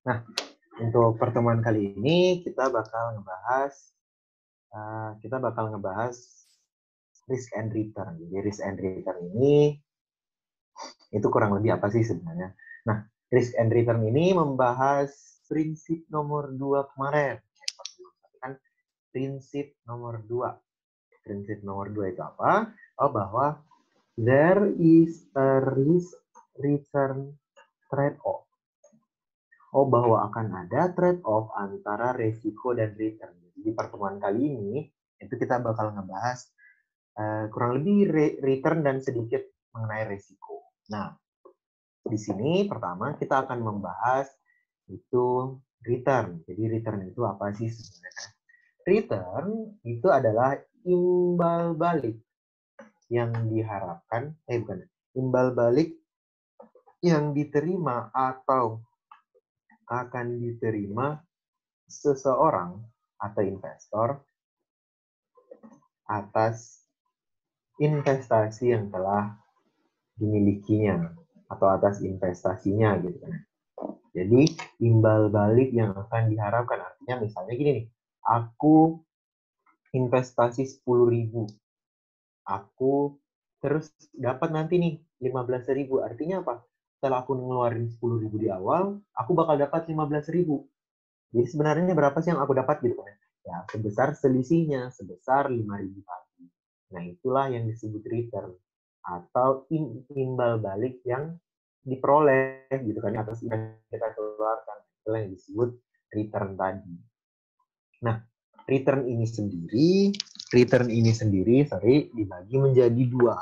Nah, untuk pertemuan kali ini kita bakal ngebahas risk and return. Jadi risk and return ini itu kurang lebih apa sih sebenarnya? Nah, risk and return ini membahas prinsip nomor 2 kemarin. Kan prinsip nomor 2. Prinsip nomor 2 itu apa? Oh, bahwa there is a risk return trade-off. Oh, bahwa akan ada trade-off antara resiko dan return. Jadi di pertemuan kali ini, itu kita bakal ngebahas kurang lebih return dan sedikit mengenai resiko. Nah, di sini pertama kita akan membahas itu return. Jadi return itu apa sih sebenarnya? Return itu adalah imbal balik yang diharapkan, imbal balik yang diterima atau akan diterima seseorang atau investor atas investasi yang telah dimilikinya atau atas investasinya gitu kan. Jadi imbal balik yang akan diharapkan artinya misalnya gini nih, aku investasi 10.000, aku terus dapat nanti nih 15.000, artinya apa? Setelah aku ngeluarin 10.000 di awal, aku bakal dapat 15.000. Jadi sebenarnya berapa sih yang aku dapat gitu kan? Ya, sebesar selisihnya, sebesar 5.000 tadi. Nah, itulah yang disebut return atau imbal balik yang diperoleh gitu kan atas yang kita keluarkan. Itulah yang disebut return tadi. Nah, return ini sendiri dibagi menjadi dua.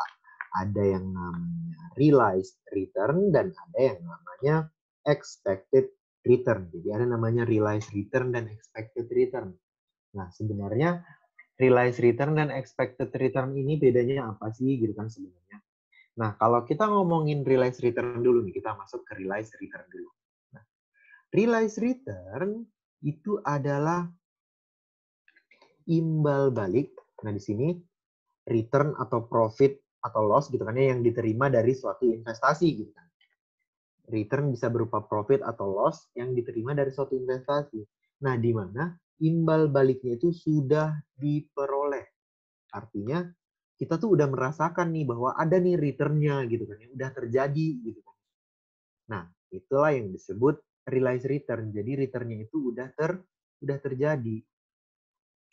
Ada yang namanya realized return dan ada yang namanya expected return. Jadi ada namanya realized return dan expected return. Nah, sebenarnya realized return dan expected return ini bedanya apa sih gitu kan sebenarnya. Nah, kalau kita ngomongin realized return dulu nih, kita masuk ke realized return dulu. Nah, realized return itu adalah imbal balik. Nah, di sini return atau profit atau loss gitu kan yang diterima dari suatu investasi gitu kan. Return bisa berupa profit atau loss yang diterima dari suatu investasi. Nah, di mana imbal baliknya itu sudah diperoleh. Artinya kita tuh udah merasakan nih bahwa ada nih return-nya gitu kan, yang udah terjadi gitu kan. Nah, itulah yang disebut realized return. Jadi return-nya itu udah terjadi,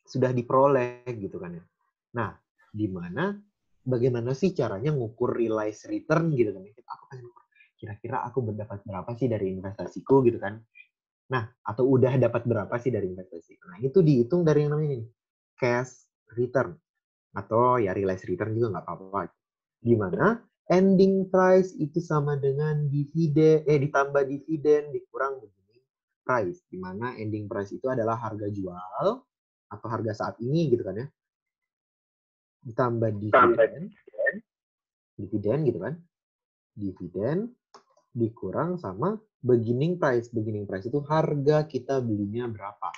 sudah diperoleh gitu kan ya. Nah, di mana bagaimana sih caranya ngukur realized return gitu kan? Aku pengen kira-kira aku mendapat berapa sih dari investasiku gitu kan? Nah, atau udah dapat berapa sih dari investasi? Nah, itu dihitung dari yang namanya cash return atau ya realized return juga nggak apa-apa. Di mana ending price itu sama dengan ditambah dividen dikurang beginning price. Di mana ending price itu adalah harga jual atau harga saat ini gitu kan ya. Ditambah dividen gitu kan. Dividen dikurang sama beginning price. Beginning price itu harga kita belinya berapa.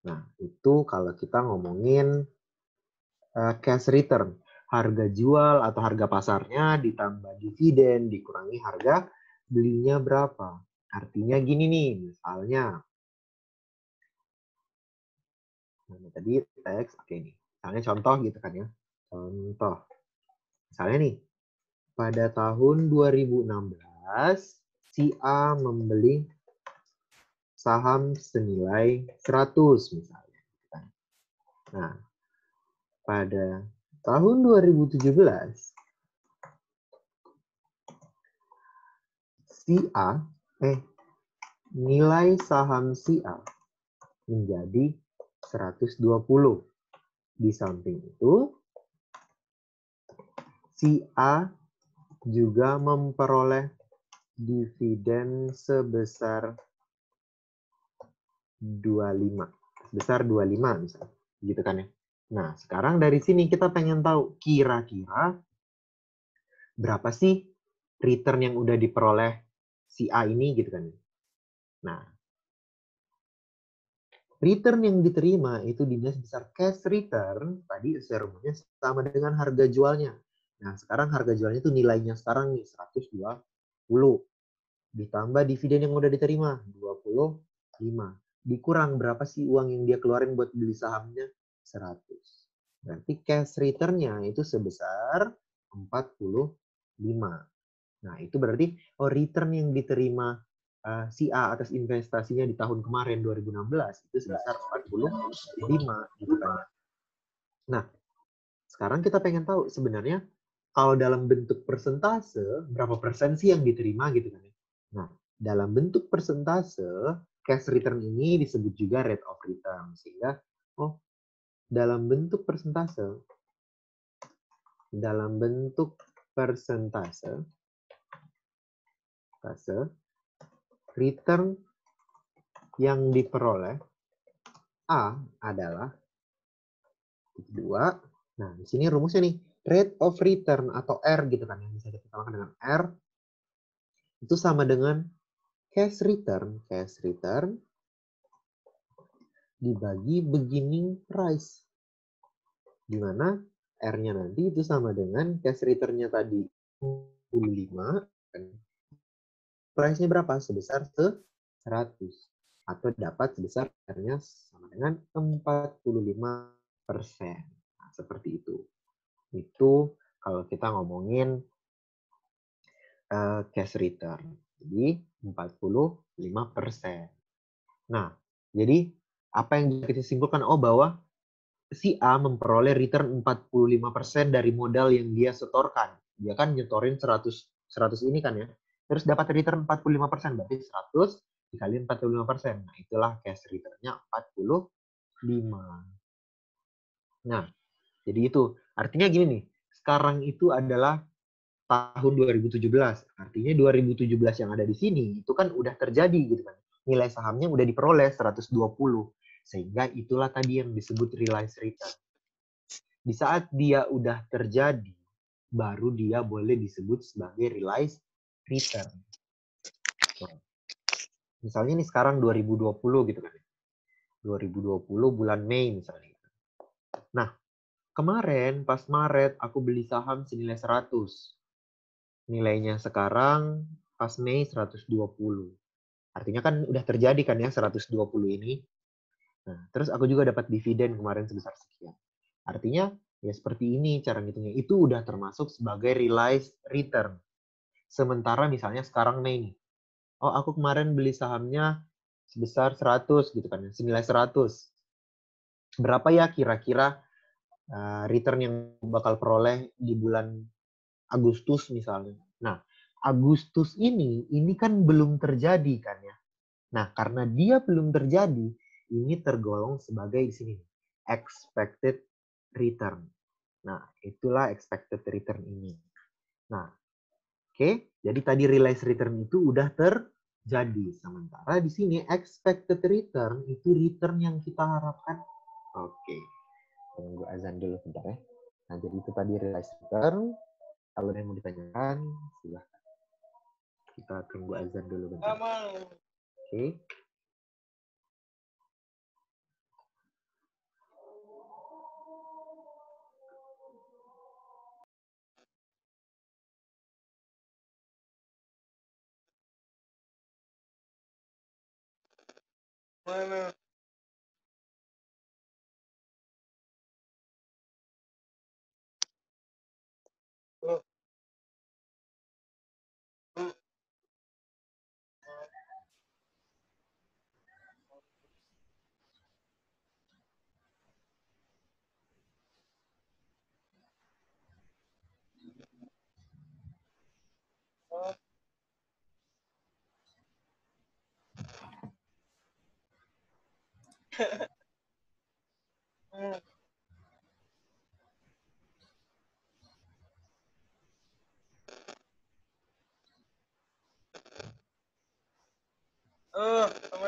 Nah, itu kalau kita ngomongin cash return. Harga jual atau harga pasarnya ditambah dividen dikurangi harga belinya berapa. Artinya gini nih, misalnya. Nah, tadi teks, oke nih. Misalnya contoh gitu kan ya. Contoh. Misalnya nih, pada tahun 2016, si A membeli saham senilai 100 misalnya. Nah, pada tahun 2017, nilai saham si A menjadi 120. Di samping itu, si A juga memperoleh dividen sebesar 25. Sebesar 25 misalnya. Gitu kan ya. Nah, sekarang dari sini kita pengen tahu kira-kira berapa sih return yang udah diperoleh si A ini gitu kan. Nah, return yang diterima itu dinilai sebesar cash return, tadi serumusnya sama dengan harga jualnya. Nah, sekarang harga jualnya itu nilainya sekarang nih 120. ditambah dividen yang udah diterima 25. Dikurang berapa sih uang yang dia keluarin buat beli sahamnya? 100. Berarti cash return-nya itu sebesar 45. Nah, itu berarti return yang diterima si A atas investasinya di tahun kemarin 2016 itu sebesar 45 gitu kan ya. Nah, sekarang kita pengen tahu sebenarnya kalau dalam bentuk persentase berapa persen sih yang diterima gitu kan ya. Nah, dalam bentuk persentase cash return ini disebut juga rate of return sehingga dalam bentuk persentase return yang diperoleh A adalah 2. Nah, di sini rumusnya nih, rate of return atau R gitu kan yang bisa kita samakan dengan R itu sama dengan cash return dibagi beginning price. Di mana R-nya nanti itu sama dengan cash return-nya tadi 45 price-nya berapa? Sebesar 100 atau dapat sebesar R-nya sama dengan 45%. Nah, seperti itu. Itu kalau kita ngomongin cash return. Jadi 45%. Nah, jadi apa yang kita simpulkan? Bahwa si A memperoleh return 45% dari modal yang dia setorkan. Dia kan nyetorin 100 ini kan ya. Terus dapat return 45%, berarti 100 dikali 45%. Nah, itulah cash return-nya 45. Nah, jadi itu. Artinya gini nih, sekarang itu adalah tahun 2017. Artinya 2017 yang ada di sini itu kan udah terjadi gitu kan. Nilai sahamnya udah diperoleh 120. Sehingga itulah tadi yang disebut realized return. Di saat dia udah terjadi, baru dia boleh disebut sebagai realized return. Nah, misalnya nih sekarang 2020 gitu kan. 2020 bulan Mei misalnya. Nah, kemarin pas Maret aku beli saham senilai 100. Nilainya sekarang pas Mei 120. Artinya kan udah terjadi kan ya 120 ini. Nah, terus aku juga dapat dividen kemarin sebesar sekian. Artinya ya seperti ini cara ngitungnya. Itu udah termasuk sebagai realized return. Sementara misalnya sekarang Mei nih. Aku kemarin beli sahamnya sebesar 100 gitu kan, senilai 100. Berapa ya kira-kira return yang bakal peroleh di bulan Agustus misalnya. Nah, Agustus ini kan belum terjadi kan ya. Nah, karena dia belum terjadi, ini tergolong sebagai di sini expected return. Nah, itulah expected return ini. Nah, oke, jadi tadi realized return itu udah terjadi. Sementara di sini expected return itu return yang kita harapkan. Oke, tunggu azan dulu bentar ya. Nah, jadi itu tadi realized return. Kalau ada yang mau ditanyakan, silahkan. Kita tunggu azan dulu bentar. Oke. Mana? Oh. Sama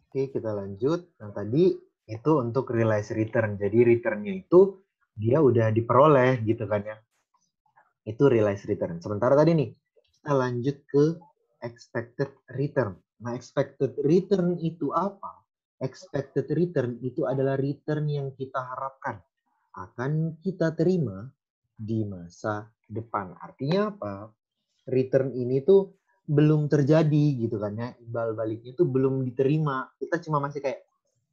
Oke, kita lanjut. Nah, tadi itu untuk realized return. Jadi return-nya itu dia udah diperoleh gitu kan ya. Itu realized return. Sementara tadi nih, kita lanjut ke expected return. Nah, expected return itu apa? Expected return itu adalah return yang kita harapkan akan kita terima di masa depan. Artinya apa? Return ini tuh belum terjadi gitu kan ya. Imbal baliknya tuh belum diterima. Kita cuma masih kayak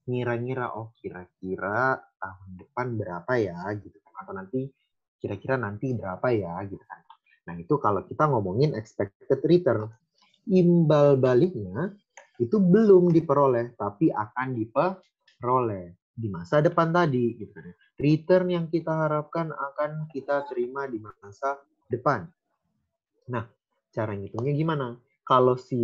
ngira-ngira, oh kira-kira tahun depan berapa ya gitu kan. Atau nanti kira-kira nanti berapa ya gitu kan. Nah, itu kalau kita ngomongin expected return. Imbal baliknya itu belum diperoleh, tapi akan diperoleh di masa depan tadi. Gitu kan. Return yang kita harapkan akan kita terima di masa depan. Nah, cara ngitungnya gimana? Kalau si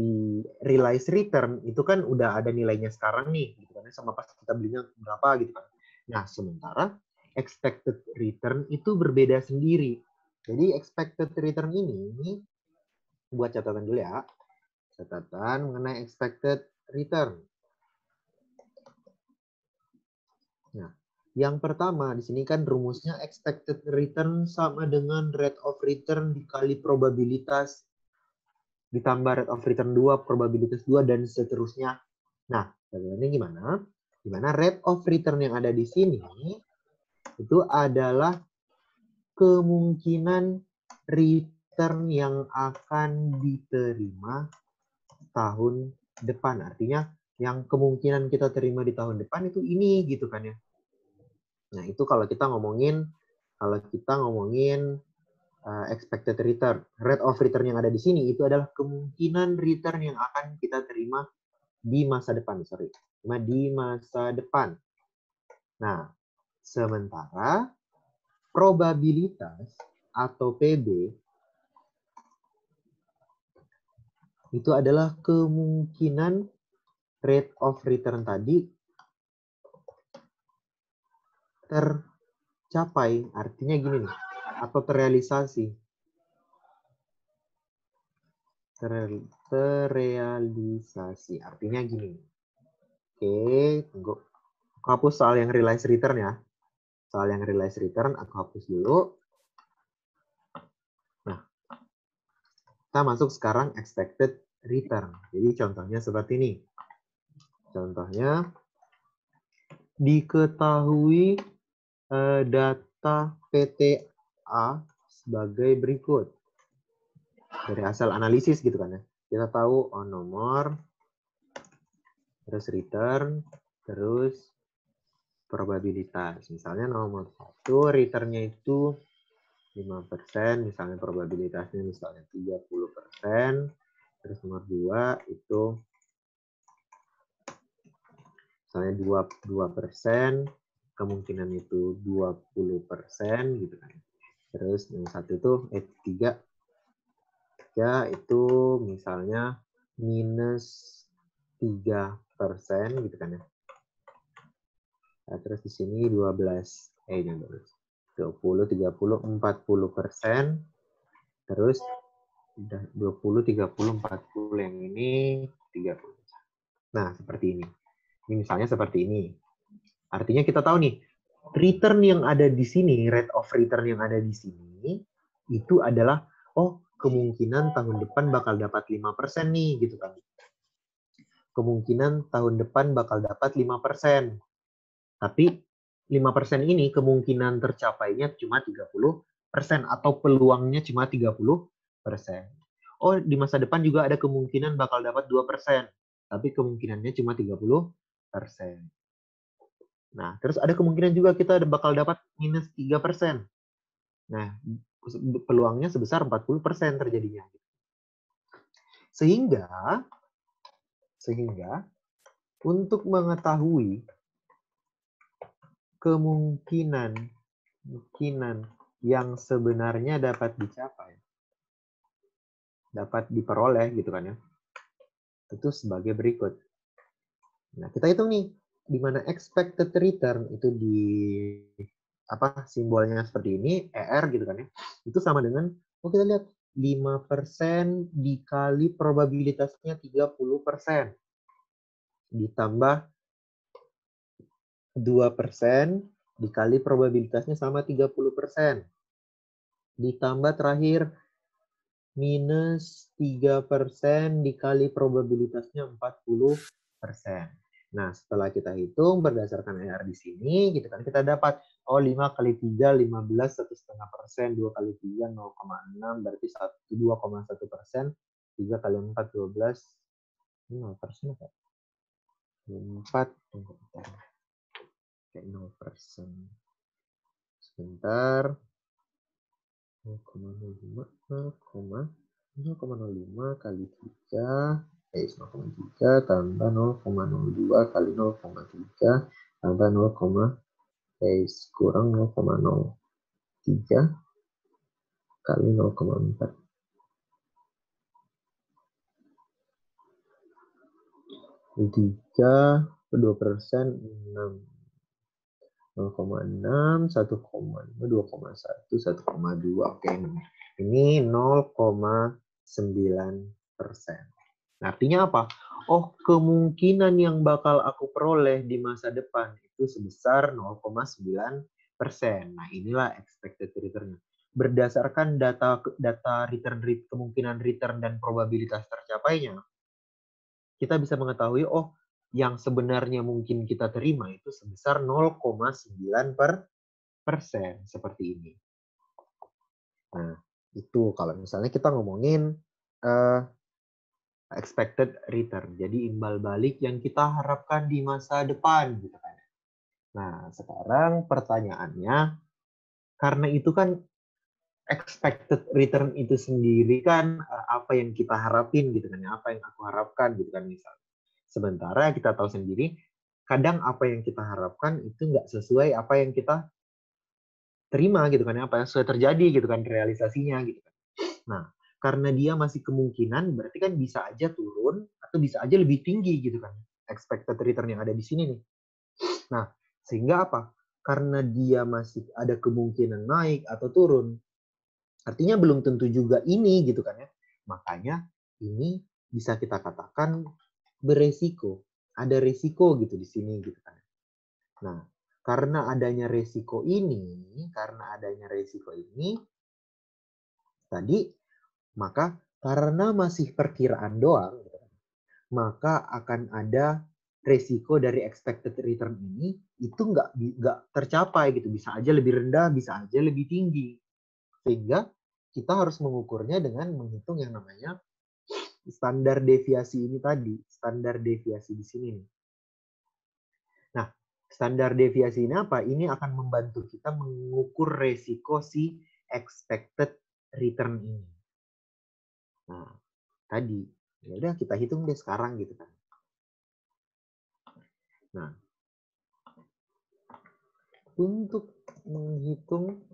realized return itu kan udah ada nilainya sekarang nih, gitu kan, sama pas kita belinya berapa gitu kan. Nah, sementara expected return itu berbeda sendiri. Jadi expected return ini buat catatan dulu ya. Catatan mengenai expected return. Nah, yang pertama di sini kan rumusnya expected return sama dengan rate of return dikali probabilitas ditambah rate of return 2, probabilitas 2, dan seterusnya. Nah, caranya gimana? Gimana rate of return yang ada di sini itu adalah kemungkinan return yang akan diterima tahun depan. Artinya yang kemungkinan kita terima di tahun depan itu ini gitu kan ya. Nah, itu kalau kita ngomongin expected return. Rate of return yang ada di sini itu adalah kemungkinan return yang akan kita terima di masa depan, di masa depan. Nah, sementara probabilitas atau PB itu adalah kemungkinan rate of return tadi tercapai, artinya gini nih, atau terrealisasi. Terrealisasi, artinya gini. Oke, tunggu. Aku hapus soal yang realized return ya. Soal yang realized return aku hapus dulu. Nah, kita masuk sekarang expected return. Jadi contohnya seperti ini. Contohnya, diketahui data PTA sebagai berikut. Dari hasil analisis gitu kan ya. Kita tahu nomor, terus return, terus probabilitas. Misalnya nomor 1 returnnya itu 5%, misalnya probabilitasnya misalnya 30%. Terus nomor 2 itu misalnya 2%, kemungkinan itu 20% gitu kan. Terus yang satu itu 3 itu misalnya minus 3% gitu kan ya. Nah, terus di sini 20, 30, 40%. Terus udah 20, 30, 40 yang ini 30. Nah, seperti ini. Ini misalnya seperti ini. Artinya kita tahu nih, return yang ada di sini, rate of return yang ada di sini, itu adalah, oh kemungkinan tahun depan bakal dapat 5% nih, gitu kan. Kemungkinan tahun depan bakal dapat 5%. Tapi 5% ini kemungkinan tercapainya cuma 30% atau peluangnya cuma 30%. Oh, di masa depan juga ada kemungkinan bakal dapat 2%, tapi kemungkinannya cuma 30%. Nah, terus ada kemungkinan juga kita bakal dapat minus 3%. Nah, peluangnya sebesar 40% terjadinya. Sehingga untuk mengetahui kemungkinan yang sebenarnya dapat dicapai, dapat diperoleh gitu kan ya, itu sebagai berikut. Nah, kita hitung nih, di mana expected return itu di simbolnya seperti ini, ER gitu kan ya, itu sama dengan, kita lihat 5% dikali probabilitasnya 30%. ditambah 2% dikali probabilitasnya sama 30%. Ditambah terakhir minus 3% dikali probabilitasnya 40%. Nah, setelah kita hitung berdasarkan ER di sini, gitu kan, kita dapat, 5 kali 3, 15, 1,5%, 2 kali 3, 0,6, berarti 2,1%, 3 kali 4, 12, 0% apa? 4, kayak 0%. Sebentar. 0,05 kali 3 0,3 tambah 0,02 kali 0,3 tambah 0, kurang 0,03 kali 0,4. 3, 2%, 6. 0,6, 1,5, 2,1, 1,2. Oke, ini 0,9%. Nah, artinya apa? Oh, kemungkinan yang bakal aku peroleh di masa depan itu sebesar 0,9%. Nah, inilah expected return. Berdasarkan data return rate, kemungkinan return dan probabilitas tercapainya, kita bisa mengetahui, oh, yang sebenarnya mungkin kita terima itu sebesar 0,9% seperti ini. Nah, itu kalau misalnya kita ngomongin expected return. Jadi imbal balik yang kita harapkan di masa depan gitu kan. Nah, sekarang pertanyaannya, karena itu kan expected return itu sendiri kan apa yang kita harapin gitu kan, apa yang aku harapkan gitu kan misalnya. Sementara kita tahu sendiri, kadang apa yang kita harapkan itu nggak sesuai apa yang kita terima gitu kan, apa yang sesuai terjadi gitu kan realisasinya gitu kan. Nah, karena dia masih kemungkinan, berarti kan bisa aja turun atau bisa aja lebih tinggi gitu kan expected return yang ada di sini nih. Nah, sehingga apa? Karena dia masih ada kemungkinan naik atau turun, artinya belum tentu juga ini gitu kan ya. Makanya ini bisa kita katakan beresiko. Ada resiko gitu di sini gitu kan. Nah, karena adanya resiko ini, tadi, maka karena masih perkiraan doang, maka akan ada resiko dari expected return ini itu nggak tercapai gitu, bisa aja lebih rendah, bisa aja lebih tinggi, sehingga kita harus mengukurnya dengan menghitung yang namanya standar deviasi ini tadi, standar deviasi di sini nih. Nah, standar deviasi ini apa? Ini akan membantu kita mengukur resiko si expected return ini. Nah, tadi ya udah kita hitung deh sekarang gitu kan. Nah, untuk menghitung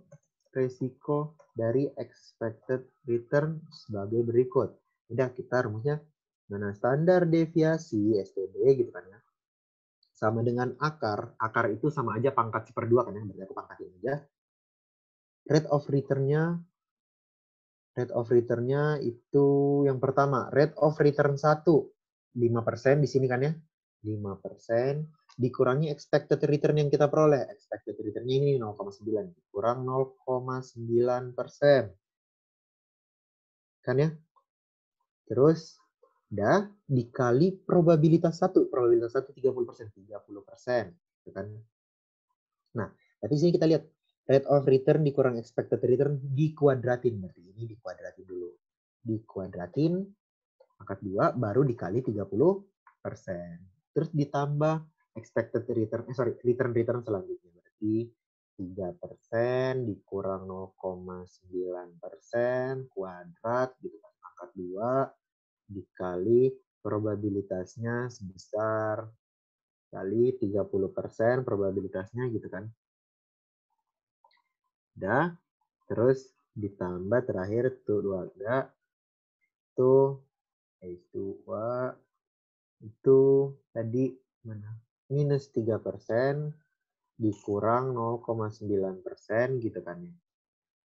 resiko dari expected return sebagai berikut. Udah kita rumusnya mana standar deviasi STD gitu kan ya. Sama dengan akar. Akar itu sama aja pangkat 1/2 kan ya, berarti aku pangkatin aja. Rate of return-nya itu yang pertama, rate of return 1, 5% di sini kan ya. 5% dikurangi expected return yang kita peroleh. Expected return-nya ini 0,9 kurang 0,9%. Kan ya? Terus udah dikali probabilitas 1. Probabilitas 1 30%. 30%. Gitu kan? Nah, tapi sini kita lihat rate of return dikurang expected return dikuadratin. Berarti ini dikuadratin dulu. Dikuadratin pangkat 2 baru dikali 30%. Terus ditambah expected return, return selanjutnya. Berarti 3% dikurang 0,9% kuadrat gitu kan. Pangkat 2 dikali probabilitasnya sebesar kali 30% probabilitasnya gitu kan. Udah, terus ditambah terakhir tuh 2 tuh S2 itu tadi mana? Minus 3% dikurang 0,9% gitu kan ya.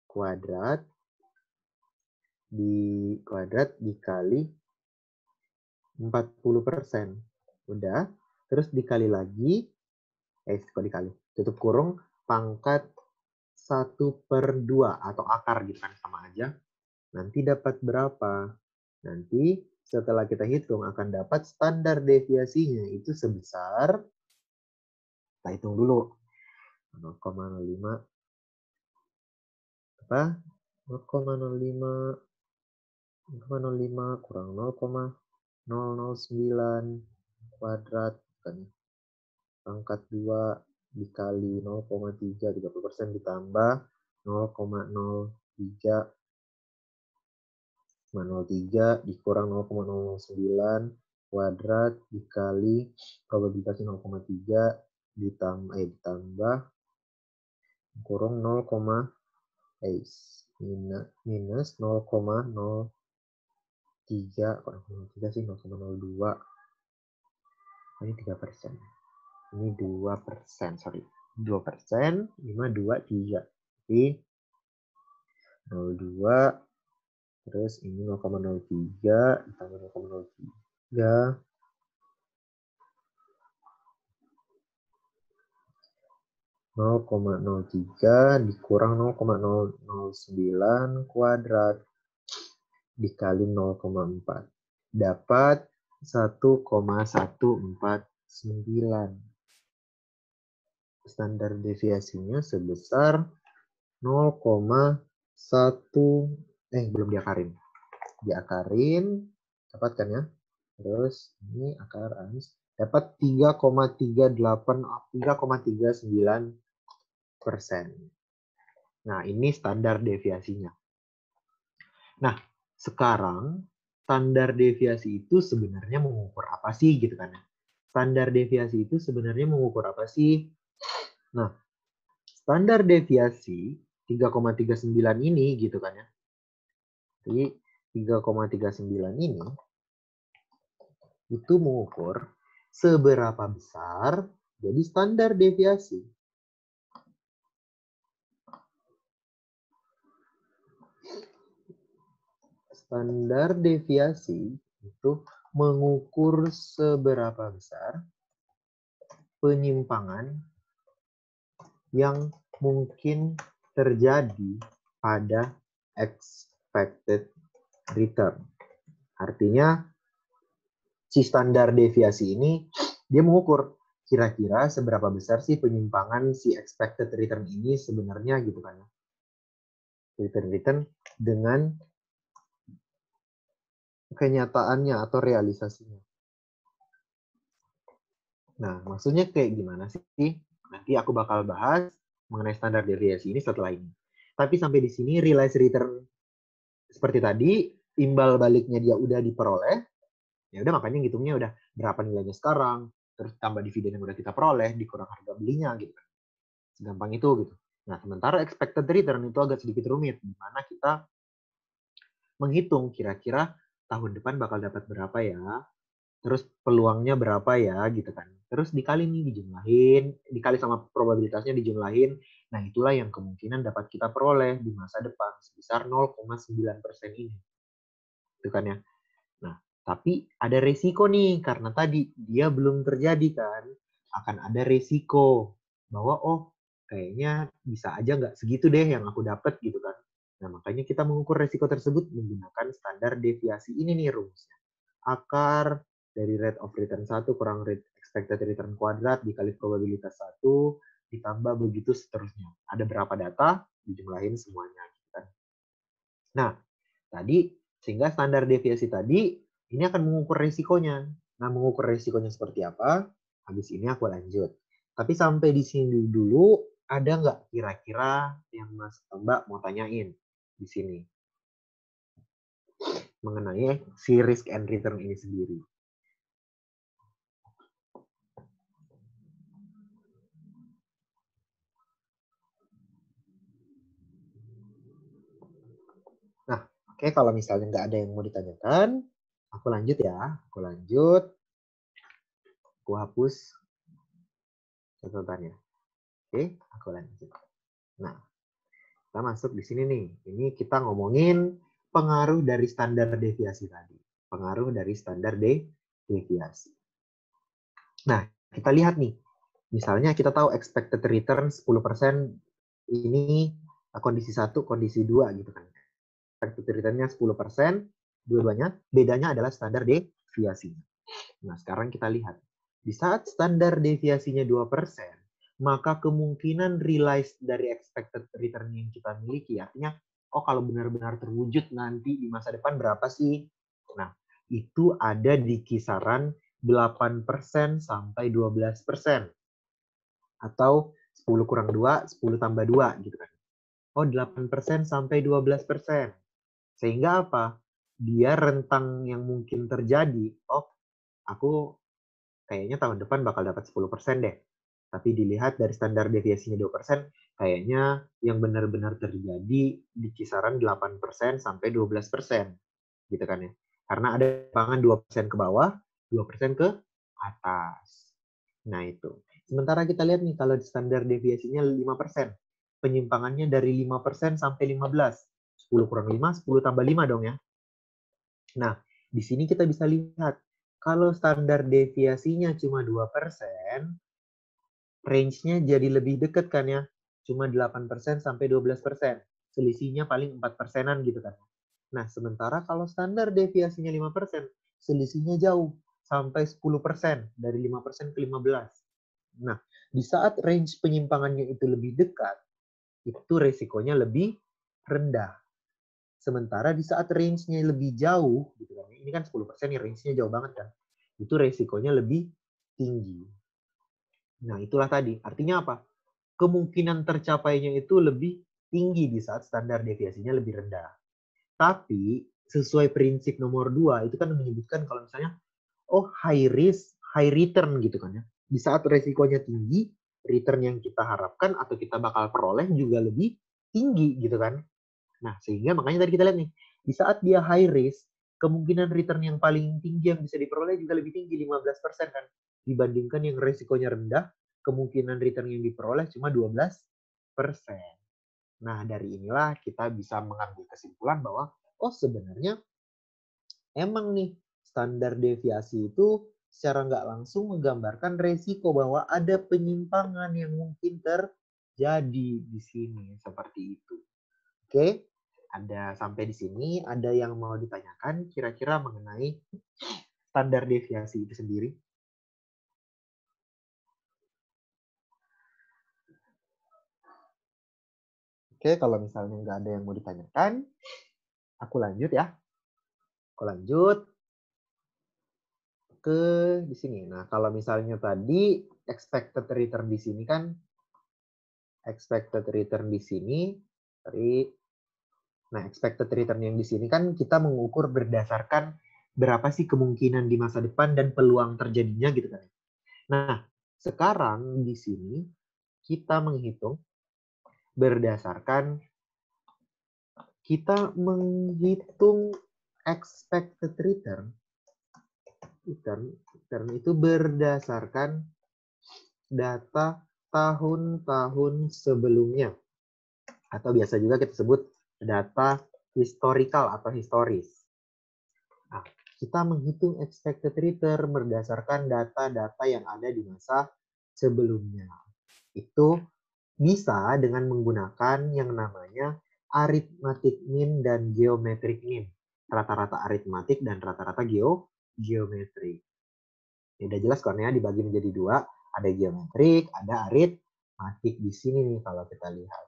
Kuadrat dikali 40%. Udah, terus dikali lagi, kok dikali, tutup kurung, pangkat 1/2 atau akar gitu kan, sama aja. Nanti dapat berapa? Nanti setelah kita hitung akan dapat standar deviasinya itu sebesar, kita hitung dulu, 0,05 apa? 0,05 kurang 0,009 kuadrat kan, pangkat 2 dikali 0,3, 30% ditambah 0,03 dikurang 0,09 kuadrat dikali probabilitasnya 0,3 ditambah kurang minus 0,03 kurang 0,3 sih 0,02, ini 3%, ini 2%, sorry 2%, 5, 2, 3, jadi 0,2 terus ini 0,03 ditambah 0,03 0,03 dikurang 0,009 kuadrat dikali 0,4 dapat 1,149. Standar deviasinya sebesar 0,1 belum diakarin. Diakarin dapat kan ya? Terus ini akar habis dapat 3,39%. Nah, ini standar deviasinya. Nah, sekarang standar deviasi itu sebenarnya mengukur apa sih gitu kan? Standar deviasi itu sebenarnya mengukur apa sih? Nah, standar deviasi 3,39 ini gitu kan ya. Jadi 3,39 ini itu mengukur seberapa besar jadi standar deviasi. Standar deviasi itu mengukur seberapa besar penyimpangan yang mungkin terjadi pada expected return. Artinya, si standar deviasi ini dia mengukur kira-kira seberapa besar sih penyimpangan si expected return ini sebenarnya gitu kan. Return dengan kenyataannya atau realisasinya. Nah, maksudnya kayak gimana sih? Nanti aku bakal bahas mengenai standar deviasi ini setelah ini. Tapi sampai di sini realized return seperti tadi, imbal baliknya dia udah diperoleh, ya udah makanya ngitungnya udah berapa nilainya sekarang, terus tambah dividen yang udah kita peroleh, dikurang harga belinya gitu. Segampang itu gitu. Nah, sementara expected return itu agak sedikit rumit, di mana kita menghitung kira-kira tahun depan bakal dapat berapa ya, terus peluangnya berapa ya gitu kan. Terus dikali nih dijumlahin, dikali sama probabilitasnya dijumlahin. Nah, itulah yang kemungkinan dapat kita peroleh di masa depan sebesar 0,9% ini. Itu kan ya. Nah, tapi ada resiko nih karena tadi dia belum terjadi kan. Akan ada resiko bahwa kayaknya bisa aja nggak segitu deh yang aku dapat gitu kan. Nah, makanya kita mengukur resiko tersebut menggunakan standar deviasi ini nih rumusnya. Akar dari rate of return 1 kurang rate expected return kuadrat dikali probabilitas 1 ditambah begitu seterusnya. Ada berapa data, dijumlahin semuanya. Gitu kan. Nah, tadi sehingga standar deviasi tadi ini akan mengukur resikonya. Nah, mengukur resikonya seperti apa? Habis ini aku lanjut. Tapi sampai di sini dulu, ada nggak kira-kira yang Mas Mbak mau tanyain di sini? Mengenai si risk and return ini sendiri. Nah, oke, kalau misalnya nggak ada yang mau ditanyakan, aku lanjut ya. Aku lanjut. Aku hapus catatannya. Oke, aku lanjut. Nah, kita masuk di sini nih. Ini kita ngomongin pengaruh dari standar deviasi tadi. Pengaruh dari standar deviasi. Nah, Kita lihat nih, misalnya kita tahu expected return 10% ini kondisi 1, kondisi 2 gitu kan. Expected return-nya 10%, dua-duanya, bedanya adalah standar deviasinya. Nah, sekarang kita lihat. Di saat standar deviasinya 2%, maka kemungkinan realized dari expected return yang kita miliki, artinya, oh kalau benar-benar terwujud nanti di masa depan berapa sih? Nah, itu ada di kisaran 8% sampai 12%. Atau 10 kurang 2, 10 tambah 2 gitu kan. Oh, 8% sampai 12%. Sehingga apa? Dia rentang yang mungkin terjadi, oh aku kayaknya tahun depan bakal dapat 10% deh. Tapi dilihat dari standar deviasinya 2%, kayaknya yang benar-benar terjadi di kisaran 8% sampai 12%. Gitu kan ya. Karena ada pangan 2% ke bawah, 2% ke atas. Nah itu. Sementara kita lihat nih, kalau standar deviasinya 5%. Penyimpangannya dari 5% sampai 15. 10 kurang 5, 10 tambah 5 dong ya. Nah, di sini kita bisa lihat, kalau standar deviasinya cuma 2%, range-nya jadi lebih dekat kan ya. Cuma 8% sampai 12%. Selisihnya paling 4%-an gitu kan. Nah, sementara kalau standar deviasinya 5%, selisihnya jauh, sampai 10%, dari 5% ke 15%. Nah, di saat range penyimpangannya itu lebih dekat, itu resikonya lebih rendah. Sementara di saat range-nya lebih jauh, gitu kan, ini kan 10% ya, range-nya jauh banget kan, itu resikonya lebih tinggi. Nah, itulah tadi. Artinya apa? Kemungkinan tercapainya itu lebih tinggi di saat standar deviasinya lebih rendah. Tapi, sesuai prinsip nomor 2, itu kan menyebutkan kalau misalnya, oh high risk, high return gitu kan ya. Di saat resikonya tinggi, return yang kita harapkan atau kita bakal peroleh juga lebih tinggi gitu kan. Nah, sehingga makanya tadi kita lihat nih, di saat dia high risk, kemungkinan return yang paling tinggi yang bisa diperoleh juga lebih tinggi, 15% kan. Dibandingkan yang resikonya rendah, kemungkinan return yang diperoleh cuma 12%. Nah, dari inilah kita bisa mengambil kesimpulan bahwa, oh sebenarnya emang nih, standar deviasi itu secara nggak langsung menggambarkan resiko bahwa ada penyimpangan yang mungkin terjadi di sini. Seperti itu. Oke, ada sampai di sini, ada yang mau ditanyakan kira-kira mengenai standar deviasi itu sendiri? Oke, kalau misalnya nggak ada yang mau ditanyakan, aku lanjut ya. Aku lanjut ke di sini. Nah, kalau misalnya tadi expected return di sini kan, expected return di sini, nah expected return yang di sini kan kita mengukur berdasarkan berapa sih kemungkinan di masa depan dan peluang terjadinya gitu kan. Nah, sekarang di sini kita menghitung berdasarkan expected return itu berdasarkan data tahun-tahun sebelumnya, atau biasa juga kita sebut data historical atau historis. Nah, kita menghitung expected return berdasarkan data-data yang ada di masa sebelumnya. Itu bisa dengan menggunakan yang namanya arithmetic mean dan geometric mean. Rata-rata aritmatik dan rata-rata geometrik. Ini udah jelas kan ya, dibagi menjadi dua. Ada geometrik, ada aritmatik di sini nih kalau kita lihat.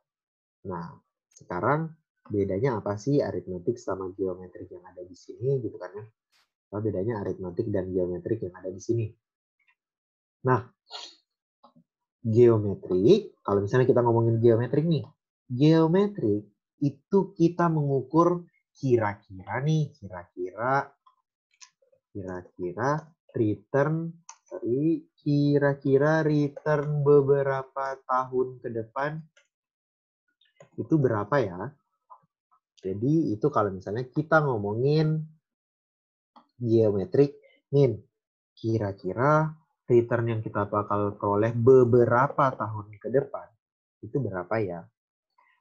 Nah, sekarang bedanya apa sih aritmetik sama geometrik yang ada di sini gitu kan ya. Apa bedanya aritmetik dan geometrik yang ada di sini. Nah, geometrik, kalau misalnya kita ngomongin geometrik nih, geometrik itu kita mengukur kira-kira return beberapa tahun ke depan itu berapa ya. Jadi itu kalau misalnya kita ngomongin geometrik mean, kira-kira return yang kita bakal peroleh beberapa tahun ke depan itu berapa ya.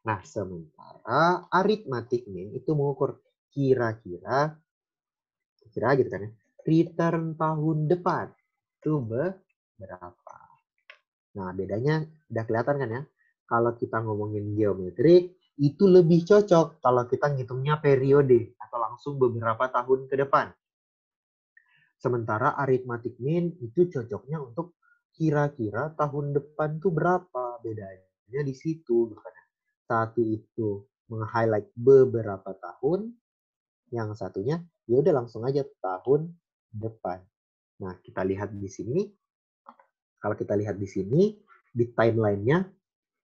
Nah, sementara arithmetic mean itu mengukur kira-kira gitu kan ya, return tahun depan itu berapa. Nah, bedanya udah kelihatan kan ya? Kalau kita ngomongin geometrik, itu lebih cocok kalau kita ngitungnya periode atau langsung beberapa tahun ke depan. Sementara arithmetic mean itu cocoknya untuk kira-kira tahun depan tuh berapa. Bedanya di situ. Satu itu meng-highlight beberapa tahun, yang satunya ya udah langsung aja tahun depan. Nah, kita lihat di sini. Kalau kita lihat di sini, di timeline-nya,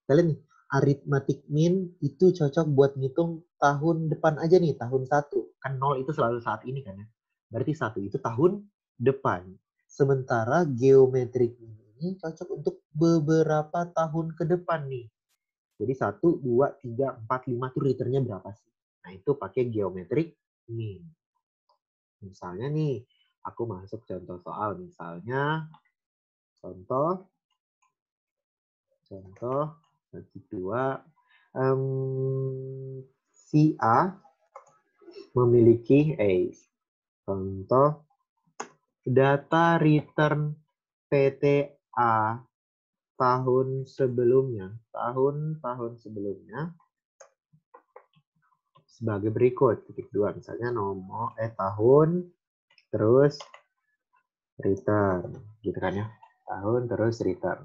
kalian nih, arithmetic mean itu cocok buat ngitung tahun depan aja nih, tahun 1. Kan 0 itu selalu saat ini kan ya. Berarti 1 itu tahun depan. Sementara geometric mean ini cocok untuk beberapa tahun ke depan nih. Jadi 1, 2, 3, 4, 5 tuh returnnya berapa sih? Nah, itu pakai geometric mean. Misalnya nih, aku masuk contoh soal. Misalnya, contoh bagi 2. Si A memiliki contoh data return PTA tahun sebelumnya sebagai berikut. Titik 2 misalnya tahun terus return gitu kan ya. Tahun terus return.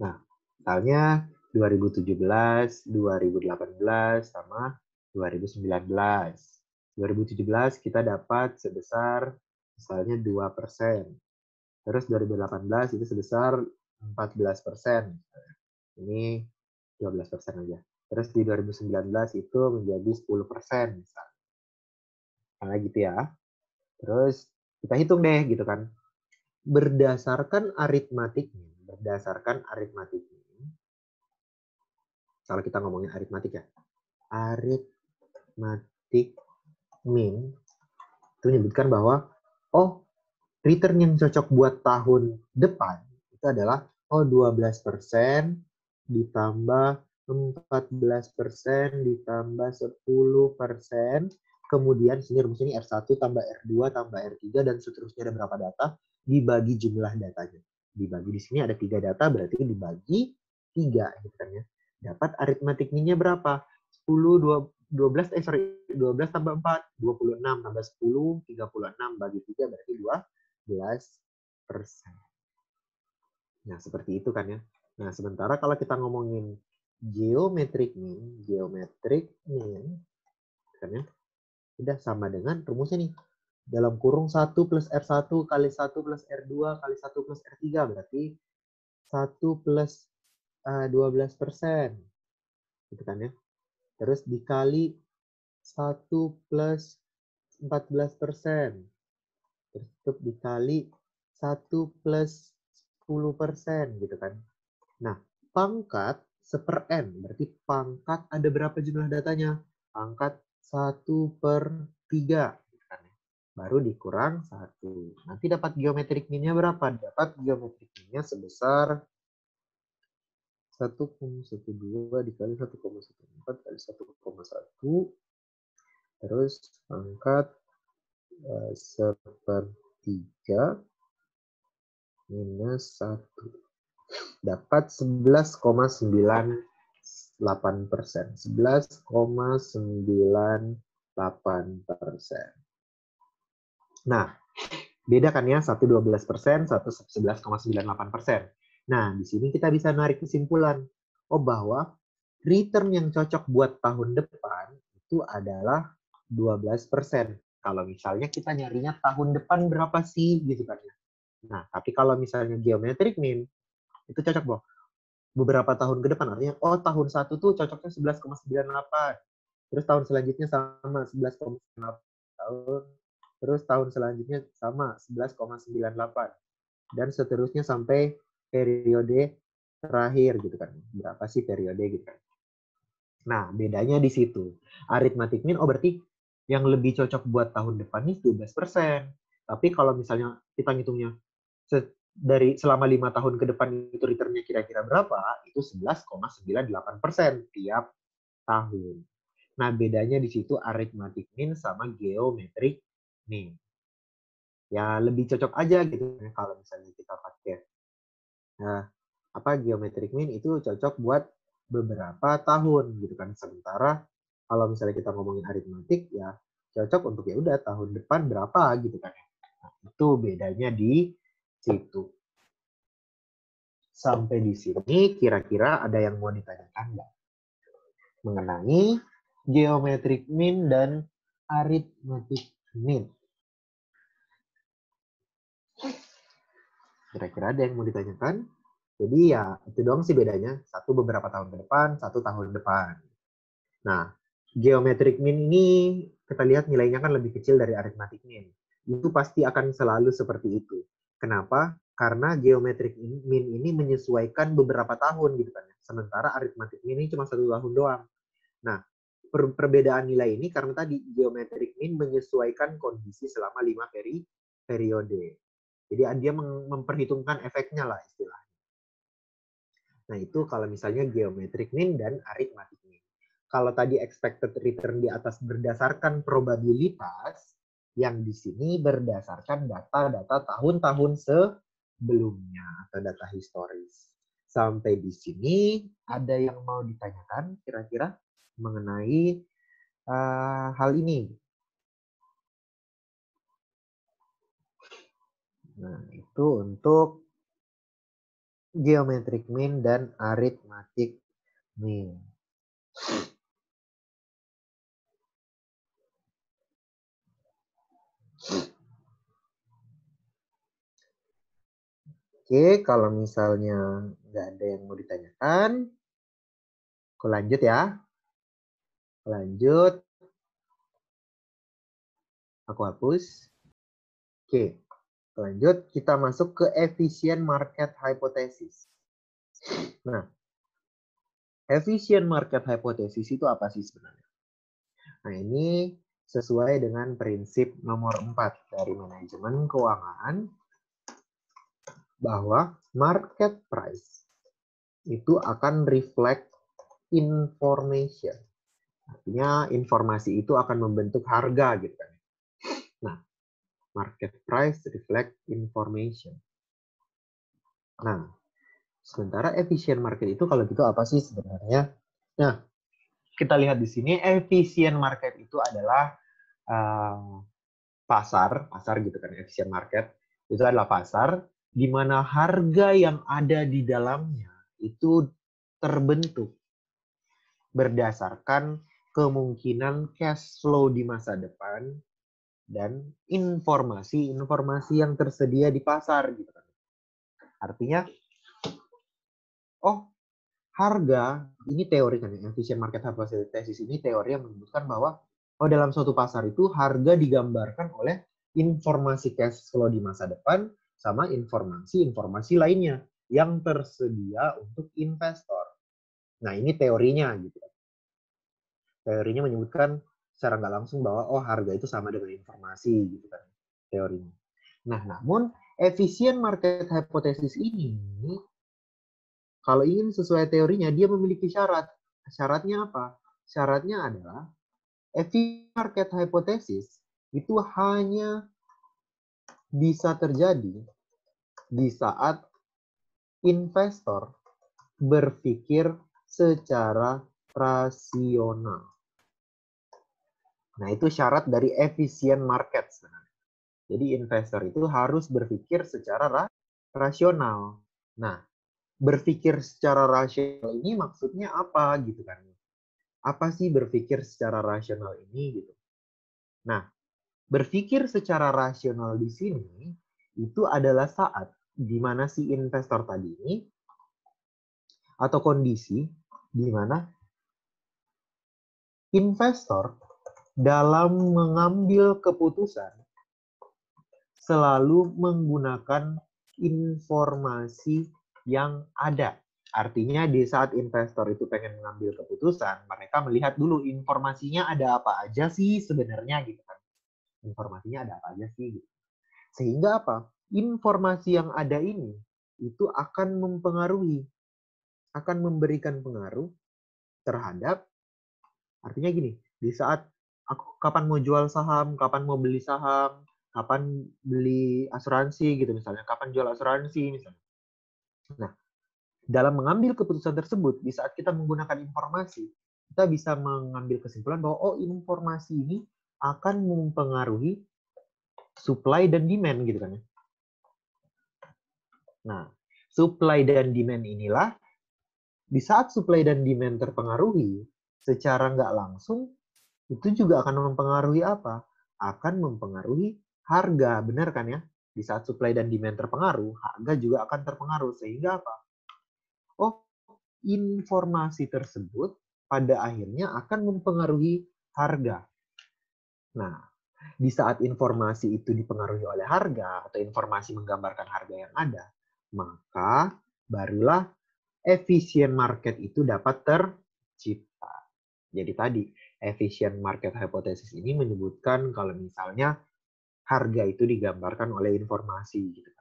Nah, misalnya 2017, 2018 sama 2019. 2017 kita dapat sebesar misalnya 2%. Terus 2018 itu sebesar 14%. Ini 12% aja. Terus di 2019 itu menjadi 10% misalnya. Nah, gitu ya. Terus kita hitung deh gitu kan. Berdasarkan aritmatiknya, kalau kita ngomongin aritmatik ya. Arithmetic mean itu menyebutkan bahwa return yang cocok buat tahun depan itu adalah 12% ditambah 14% ditambah 10%, kemudian sini rumus ini R1 tambah R2 tambah R3 dan seterusnya ada berapa data dibagi jumlah datanya. Dibagi di sini ada 3 data berarti dibagi 3 gitu kan ya. Dapat arithmetic mean-nya berapa? 12 tambah 4, 26 tambah 10, 36 bagi 3 berarti 12%. Nah, seperti itu kan ya. Nah, sementara kalau kita ngomongin geometric mean kan ya, udah sama dengan rumusnya nih. Dalam kurung 1 plus R1 kali 1 plus R2 kali 1 plus R3 berarti 1 plus 12%. Gitu kan ya. Terus dikali 1 plus 14%. Terus dikali 1 plus 10% gitu kan. Nah, pangkat 1/n. Berarti pangkat ada berapa jumlah datanya? Pangkat 1/3. Baru dikurang 1. Nanti dapat geometric mean-nya berapa? Dapat geometric mean-nya sebesar 1,12 dikali 1,14 kali 1,1. Terus pangkat 1/3 minus 1. Dapat 11,98%. 11,98%. Nah, beda kan ya, 1 12%, 1 11,98%. Nah, di sini kita bisa narik kesimpulan bahwa return yang cocok buat tahun depan itu adalah 12%. Kalau misalnya kita nyarinya tahun depan berapa sih gitu kan ya. Nah, tapi kalau misalnya geometric mean itu cocok beberapa tahun ke depan, artinya tahun 1 tuh cocoknya 11,98. Terus tahun selanjutnya sama 11,98. Terus tahun selanjutnya sama 11,98. Dan seterusnya sampai periode terakhir gitu kan. Berapa sih periode gitu kan. Nah, bedanya di situ. Arithmetic mean berarti yang lebih cocok buat tahun depan nih 12%. Tapi kalau misalnya kita ngitungnya dari selama 5 tahun ke depan itu return-nya kira-kira berapa? Itu 11,98% tiap tahun. Nah, bedanya di situ arithmetic mean sama geometric mean. ya lebih cocok aja gitu kalau misalnya kita pakai geometric mean itu cocok buat beberapa tahun gitu kan. Sementara kalau misalnya kita ngomongin aritmatik ya cocok untuk ya udah tahun depan berapa gitu kan. Nah, itu bedanya di situ. Sampai di sini kira-kira ada yang mau ditanyakan nggak mengenai geometric mean dan arithmetic mean? Kira-kira ada yang mau ditanyakan? Jadi ya itu doang sih bedanya. Satu beberapa tahun ke depan, satu tahun depan. Nah, geometric mean ini kita lihat nilainya kan lebih kecil dari arithmetic mean. Itu pasti akan selalu seperti itu. Kenapa? Karena geometric mean ini menyesuaikan beberapa tahun gitu kan. Sementara arithmetic mean ini cuma 1 tahun doang. Nah, perbedaan nilai ini karena tadi geometric mean menyesuaikan kondisi selama 5 periode. Jadi dia memperhitungkan efeknya lah istilahnya. Nah, itu kalau misalnya geometric mean dan arithmetic mean. Kalau tadi expected return di atas berdasarkan probabilitas, yang di sini berdasarkan data-data tahun-tahun sebelumnya atau data historis. Sampai di sini ada yang mau ditanyakan kira-kira mengenai hal ini? Nah, itu untuk geometric mean dan arithmetic mean. Oke, kalau misalnya nggak ada yang mau ditanyakan, aku lanjut ya. Lanjut. Aku hapus. Oke, lanjut. Kita masuk ke efficient market hypothesis. Nah, efficient market hypothesis itu apa sih sebenarnya? Nah, ini sesuai dengan prinsip nomor 4 dari manajemen keuangan, bahwa market price itu akan reflect information. Artinya informasi itu akan membentuk harga gitu kan. Nah, market price reflect information. Nah, sementara efficient market itu kalau gitu apa sih sebenarnya? Nah, kita lihat di sini efficient market itu adalah pasar gitu kan, efficient market itu adalah pasar di mana harga yang ada di dalamnya itu terbentuk berdasarkan kemungkinan cash flow di masa depan dan informasi-informasi yang tersedia di pasar gitu kan. Artinya harga ini teori kan, efficient market hypothesis ini teori yang menyebutkan bahwa dalam suatu pasar itu harga digambarkan oleh informasi cash flow di masa depan sama informasi-informasi lainnya yang tersedia untuk investor. Nah, ini teorinya gitu. Teorinya menyebutkan secara nggak langsung bahwa harga itu sama dengan informasi gitu kan teorinya. Nah, namun efficient market hypothesis ini kalau ingin sesuai teorinya, dia memiliki syarat. Syaratnya apa? Syaratnya adalah efficient market hypothesis itu hanya bisa terjadi di saat investor berpikir secara rasional. Nah, itu syarat dari efficient market sebenarnya. Jadi investor itu harus berpikir secara rasional. Nah, berpikir secara rasional ini maksudnya apa gitu kan? Apa sih berpikir secara rasional ini gitu? Nah, berpikir secara rasional di sini itu adalah saat di mana si investor tadi ini atau kondisi di mana investor dalam mengambil keputusan selalu menggunakan informasi yang ada. Artinya di saat investor itu pengen mengambil keputusan, mereka melihat dulu informasinya ada apa aja sih sebenarnya gitu kan. Informasinya ada apa aja sih gitu. Sehingga apa? Informasi yang ada ini itu akan mempengaruhi, akan memberikan pengaruh terhadap, artinya gini, di saat aku kapan mau jual saham, kapan mau beli saham, kapan beli asuransi gitu misalnya, kapan jual asuransi misalnya. Nah, dalam mengambil keputusan tersebut, di saat kita menggunakan informasi, kita bisa mengambil kesimpulan bahwa oh informasi ini akan mempengaruhi supply dan demand gitu kan ya. Nah, supply dan demand inilah di saat supply dan demand terpengaruhi secara nggak langsung itu juga akan mempengaruhi apa? Akan mempengaruhi harga, benar kan ya? Di saat supply dan demand terpengaruh, harga juga akan terpengaruh sehingga apa? Oh, informasi tersebut pada akhirnya akan mempengaruhi harga. Nah, di saat informasi itu dipengaruhi oleh harga atau informasi menggambarkan harga yang ada, maka barulah efisien market itu dapat tercipta. Jadi tadi, efisien market hypothesis ini menyebutkan kalau misalnya harga itu digambarkan oleh informasi. Gitu.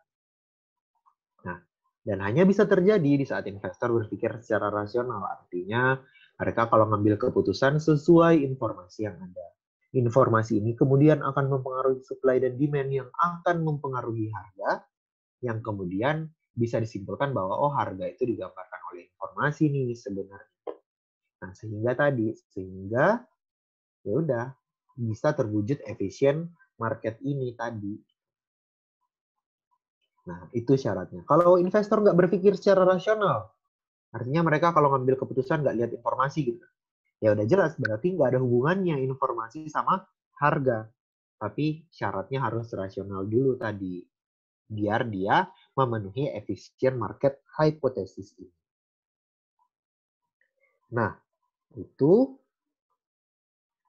Nah, dan hanya bisa terjadi di saat investor berpikir secara rasional. Artinya, mereka kalau ngambil keputusan sesuai informasi yang ada. Informasi ini kemudian akan mempengaruhi supply dan demand yang akan mempengaruhi harga, yang kemudian bisa disimpulkan bahwa oh harga itu digambarkan oleh informasi nih sebenarnya. Nah, sehingga ya udah bisa terwujud efisien market ini tadi. Nah, itu syaratnya. Kalau investor nggak berpikir secara rasional, artinya mereka kalau ngambil keputusan nggak lihat informasi gitu. Ya udah jelas, berarti nggak ada hubungannya informasi sama harga. Tapi syaratnya harus rasional dulu tadi. Biar dia memenuhi efisien market hypothesis ini. Nah, itu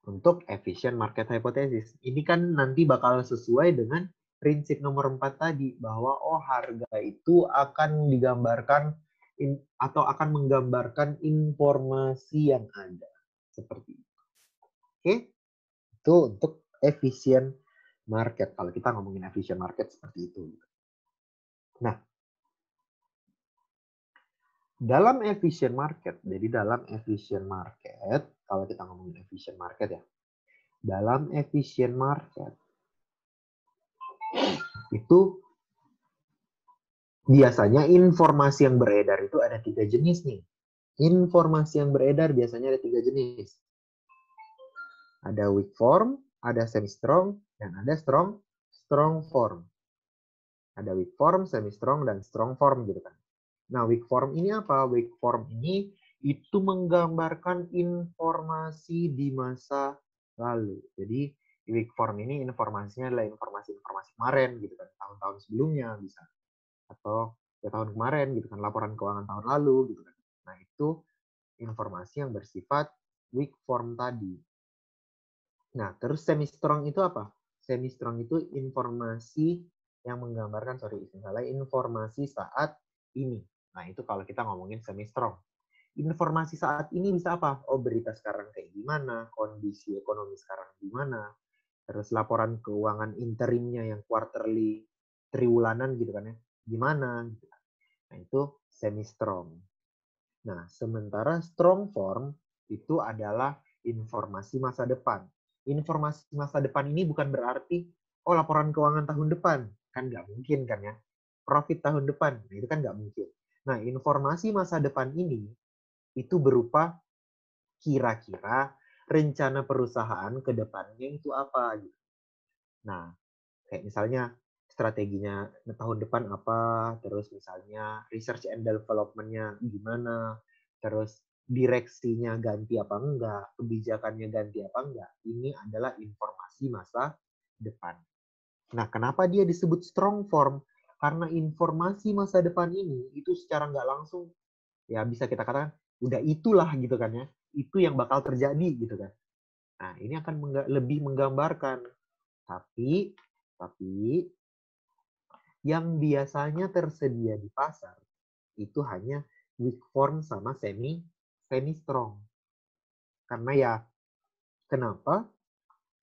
untuk efisien market hypothesis. Ini kan nanti bakal sesuai dengan prinsip nomor 4 tadi, bahwa oh harga itu akan digambarkan atau akan menggambarkan informasi yang ada. Seperti itu. Oke, itu untuk efisien market. Kalau kita ngomongin efisien market seperti itu. Nah, dalam efisien market, jadi dalam efisien market, kalau kita ngomongin efisien market ya, dalam efisien market, itu biasanya informasi yang beredar itu ada 3 jenis nih. Informasi yang beredar biasanya ada 3 jenis. Ada weak form, ada semi-strong, dan ada strong form. Ada weak form, semi-strong, dan strong form gitu kan. Nah, weak form ini apa? Weak form ini itu menggambarkan informasi di masa lalu. Jadi, weak form ini informasinya adalah informasi-informasi kemarin gitu kan, tahun-tahun sebelumnya bisa. Atau ya tahun kemarin gitu kan, laporan keuangan tahun lalu gitu kan. Nah, itu informasi yang bersifat weak form tadi. Nah, terus semi strong itu apa? Semi strong itu informasi yang menggambarkan informasi saat ini. Nah, itu kalau kita ngomongin semi strong. Informasi saat ini bisa apa? Oh, berita sekarang kayak gimana, kondisi ekonomi sekarang gimana, terus laporan keuangan interimnya yang quarterly, triwulanan gitu kan ya, gimana. Nah, itu semi strong. Nah, sementara strong form itu adalah informasi masa depan. Informasi masa depan ini bukan berarti, oh laporan keuangan tahun depan. Kan nggak mungkin kan ya. Profit tahun depan, nah, itu kan nggak mungkin. Nah, informasi masa depan ini itu berupa kira-kira rencana perusahaan ke depannya itu apa. Gitu. Nah, kayak misalnya strateginya tahun depan apa, terus misalnya research and development-nya gimana, terus direksinya ganti apa enggak, kebijakannya ganti apa enggak. Ini adalah informasi masa depan. Nah, kenapa dia disebut strong form? Karena informasi masa depan ini itu secara nggak langsung ya bisa kita katakan udah itulah gitu kan ya. Itu yang bakal terjadi gitu kan. Nah, ini akan lebih menggambarkan. Tapi yang biasanya tersedia di pasar itu hanya weak form sama semi strong. Karena ya kenapa?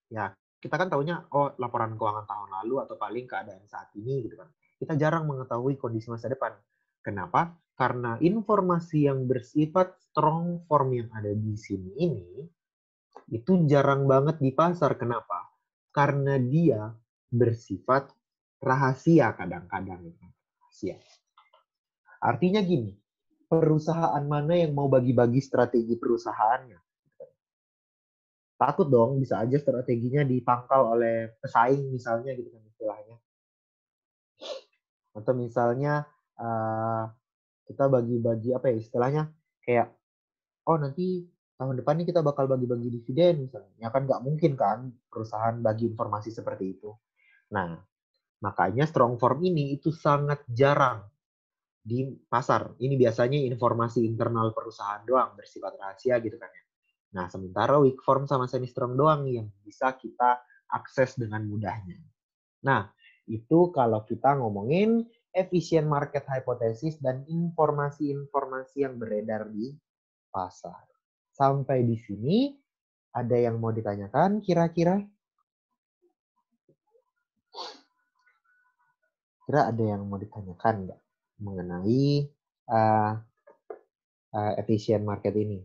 Ya kita kan tahunya oh laporan keuangan tahun lalu atau paling keadaan saat ini gitu kan. Kita jarang mengetahui kondisi masa depan. Kenapa? Karena informasi yang bersifat strong form yang ada di sini ini itu jarang banget di pasar. Kenapa? Karena dia bersifat rahasia kadang-kadang. Rahasia. Artinya gini, perusahaan mana yang mau bagi-bagi strategi perusahaannya? Takut dong, bisa aja strateginya dipangkal oleh pesaing misalnya gitu kan istilahnya. Atau misalnya kita bagi-bagi apa ya istilahnya, kayak oh nanti tahun depan nih kita bakal bagi-bagi dividen misalnya. Ya kan nggak mungkin kan perusahaan bagi informasi seperti itu. Nah, makanya strong form ini itu sangat jarang di pasar. Ini biasanya informasi internal perusahaan doang bersifat rahasia gitu kan ya. Nah, sementara weak form sama semi strong doang yang bisa kita akses dengan mudahnya. Nah, itu kalau kita ngomongin efficient market hypothesis dan informasi-informasi yang beredar di pasar. Sampai di sini ada yang mau ditanyakan kira-kira? Kira ada yang mau ditanyakan nggak mengenai efficient market ini?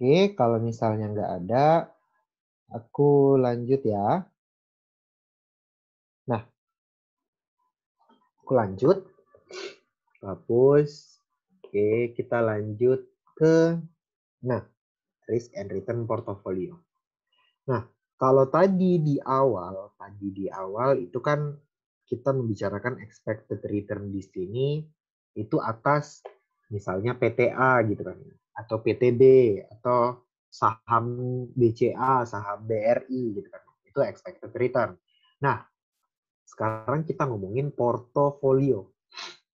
Oke, kalau misalnya nggak ada, aku lanjut ya. Nah, aku lanjut. Hapus. Oke, kita lanjut ke risk and return portfolio. Nah, kalau tadi di awal itu kan kita membicarakan expected return di sini itu atas misalnya PTA gitu kan, atau PTB, atau saham BCA, saham BRI gitu kan. Itu expected return. Nah, sekarang kita ngomongin portofolio.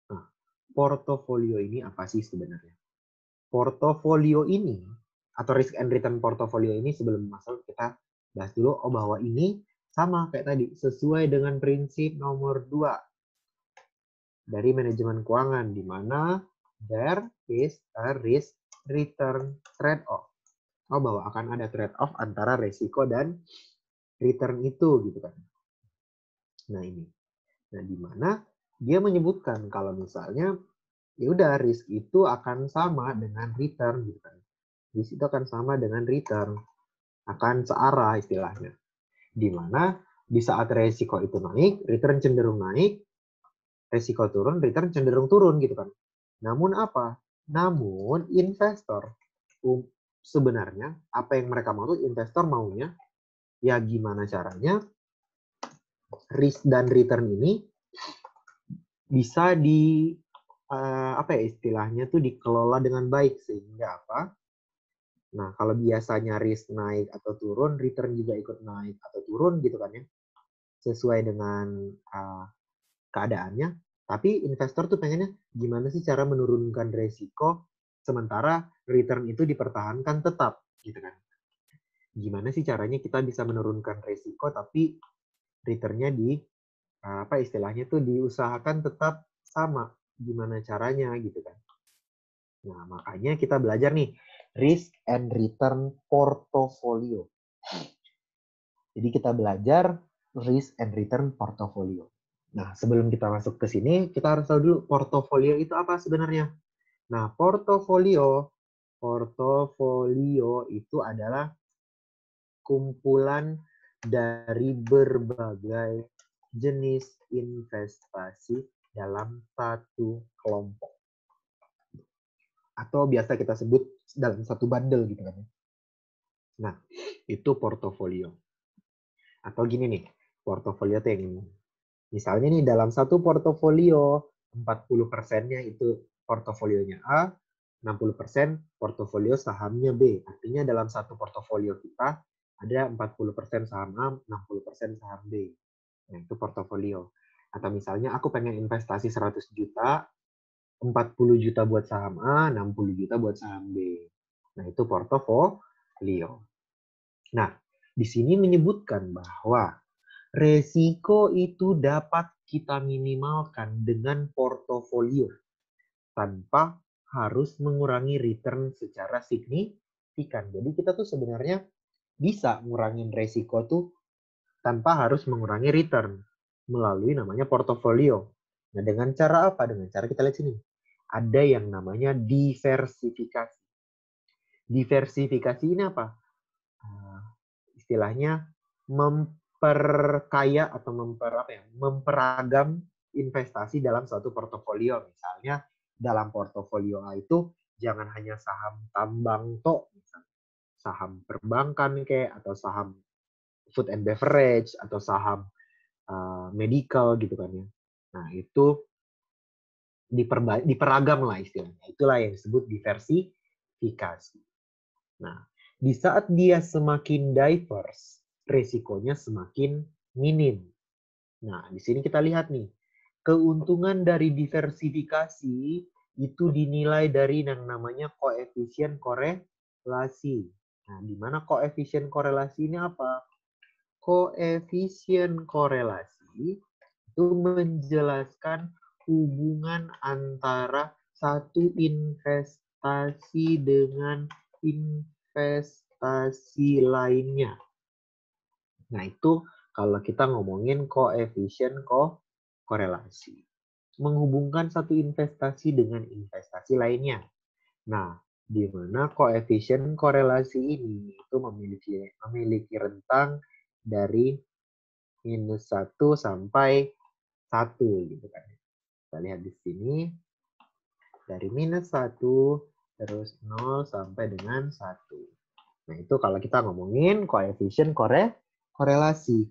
Nah, portofolio ini apa sih sebenarnya? Portofolio ini atau risk and return portofolio ini sebelum masuk kita bahas dulu bahwa ini sama kayak tadi sesuai dengan prinsip nomor 2 dari manajemen keuangan di mana there is a risk return trade off. Bahwa akan ada trade off antara resiko dan return itu gitu kan. Nah, ini. Nah, di mana dia menyebutkan kalau misalnya ya udah risk itu akan sama dengan return gitu kan. Risk itu akan sama dengan return, akan searah istilahnya. Di mana di saat resiko itu naik, return cenderung naik, resiko turun, return cenderung turun gitu kan. Namun apa? Namun investor sebenarnya apa yang mereka mau tuh investor maunya ya gimana caranya risk dan return ini bisa di apa ya istilahnya tuh dikelola dengan baik sehingga apa? Nah, kalau biasanya risk naik atau turun, return juga ikut naik atau turun gitu kan ya. Sesuai dengan keadaannya. Tapi investor tuh pengennya gimana sih cara menurunkan resiko sementara return itu dipertahankan tetap gitu kan. Gimana sih caranya kita bisa menurunkan resiko tapi returnnya di apa istilahnya tuh diusahakan tetap sama. Gimana caranya gitu kan. Nah, makanya kita belajar nih risk and return portfolio. Jadi kita belajar risk and return portfolio. Nah, sebelum kita masuk ke sini, kita harus tahu dulu portofolio itu apa sebenarnya. Nah, portofolio itu adalah kumpulan dari berbagai jenis investasi dalam satu kelompok. Atau biasa kita sebut dalam satu bundle gitu kan. Nah, itu portofolio. Atau gini nih, portofolio itu yang ini. Misalnya nih dalam satu portofolio 40%-nya itu portofolionya A, 60% portofolio sahamnya B. Artinya dalam satu portofolio kita ada 40% saham A, 60% saham B. Nah, itu portofolio. Atau misalnya aku pengen investasi 100 juta, 40 juta buat saham A, 60 juta buat saham B. Nah, itu portofolio. Nah, di sini menyebutkan bahwa resiko itu dapat kita minimalkan dengan portofolio tanpa harus mengurangi return secara signifikan. Jadi kita tuh sebenarnya bisa ngurangin resiko tuh tanpa harus mengurangi return melalui namanya portofolio. Nah, dengan cara apa? Dengan cara kita lihat sini. Ada yang namanya diversifikasi. Diversifikasi ini apa? Istilahnya memperkaya atau memperagam investasi dalam suatu portofolio. Misalnya dalam portofolio A itu jangan hanya saham tambang misalnya saham perbankan kayak atau saham food and beverage atau saham medical gitu kan ya. Nah, itu diperagam lah istilahnya. Itulah yang disebut diversifikasi. Nah, di saat dia semakin diverse, resikonya semakin minim. Nah, di sini kita lihat nih, keuntungan dari diversifikasi itu dinilai dari yang namanya koefisien korelasi. Nah, di mana koefisien korelasi ini apa? Koefisien korelasi itu menjelaskan hubungan antara satu investasi dengan investasi lainnya. Nah, itu kalau kita ngomongin koefisien korelasi. Menghubungkan satu investasi dengan investasi lainnya. Nah, di mana koefisien korelasi ini itu memiliki rentang dari -1 sampai 1 gitu kan. Kita lihat di sini dari -1 terus 0 sampai dengan 1. Nah, itu kalau kita ngomongin koefisien korelasi.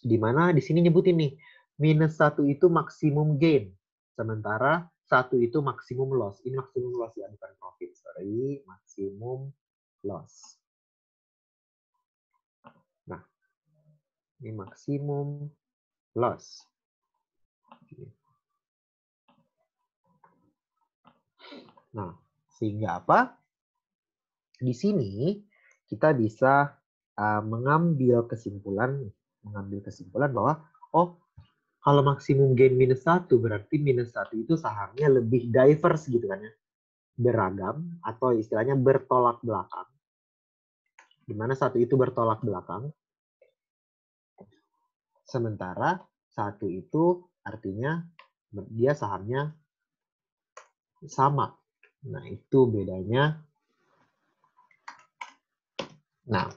Di mana di sini nyebutin nih, -1 itu maksimum gain. Sementara 1 itu maksimum loss. Ini maksimum loss ya, bukan profit. Sorry, maksimum loss. Nah, ini maksimum loss. Nah, sehingga apa? Di sini kita bisa mengambil kesimpulan bahwa kalau maksimum gain -1 berarti -1 itu sahamnya lebih diverse gitu kan ya. Beragam atau istilahnya bertolak belakang. Di mana 1 itu bertolak belakang. Sementara 1 itu artinya dia sahamnya sama. Nah, itu bedanya. Nah,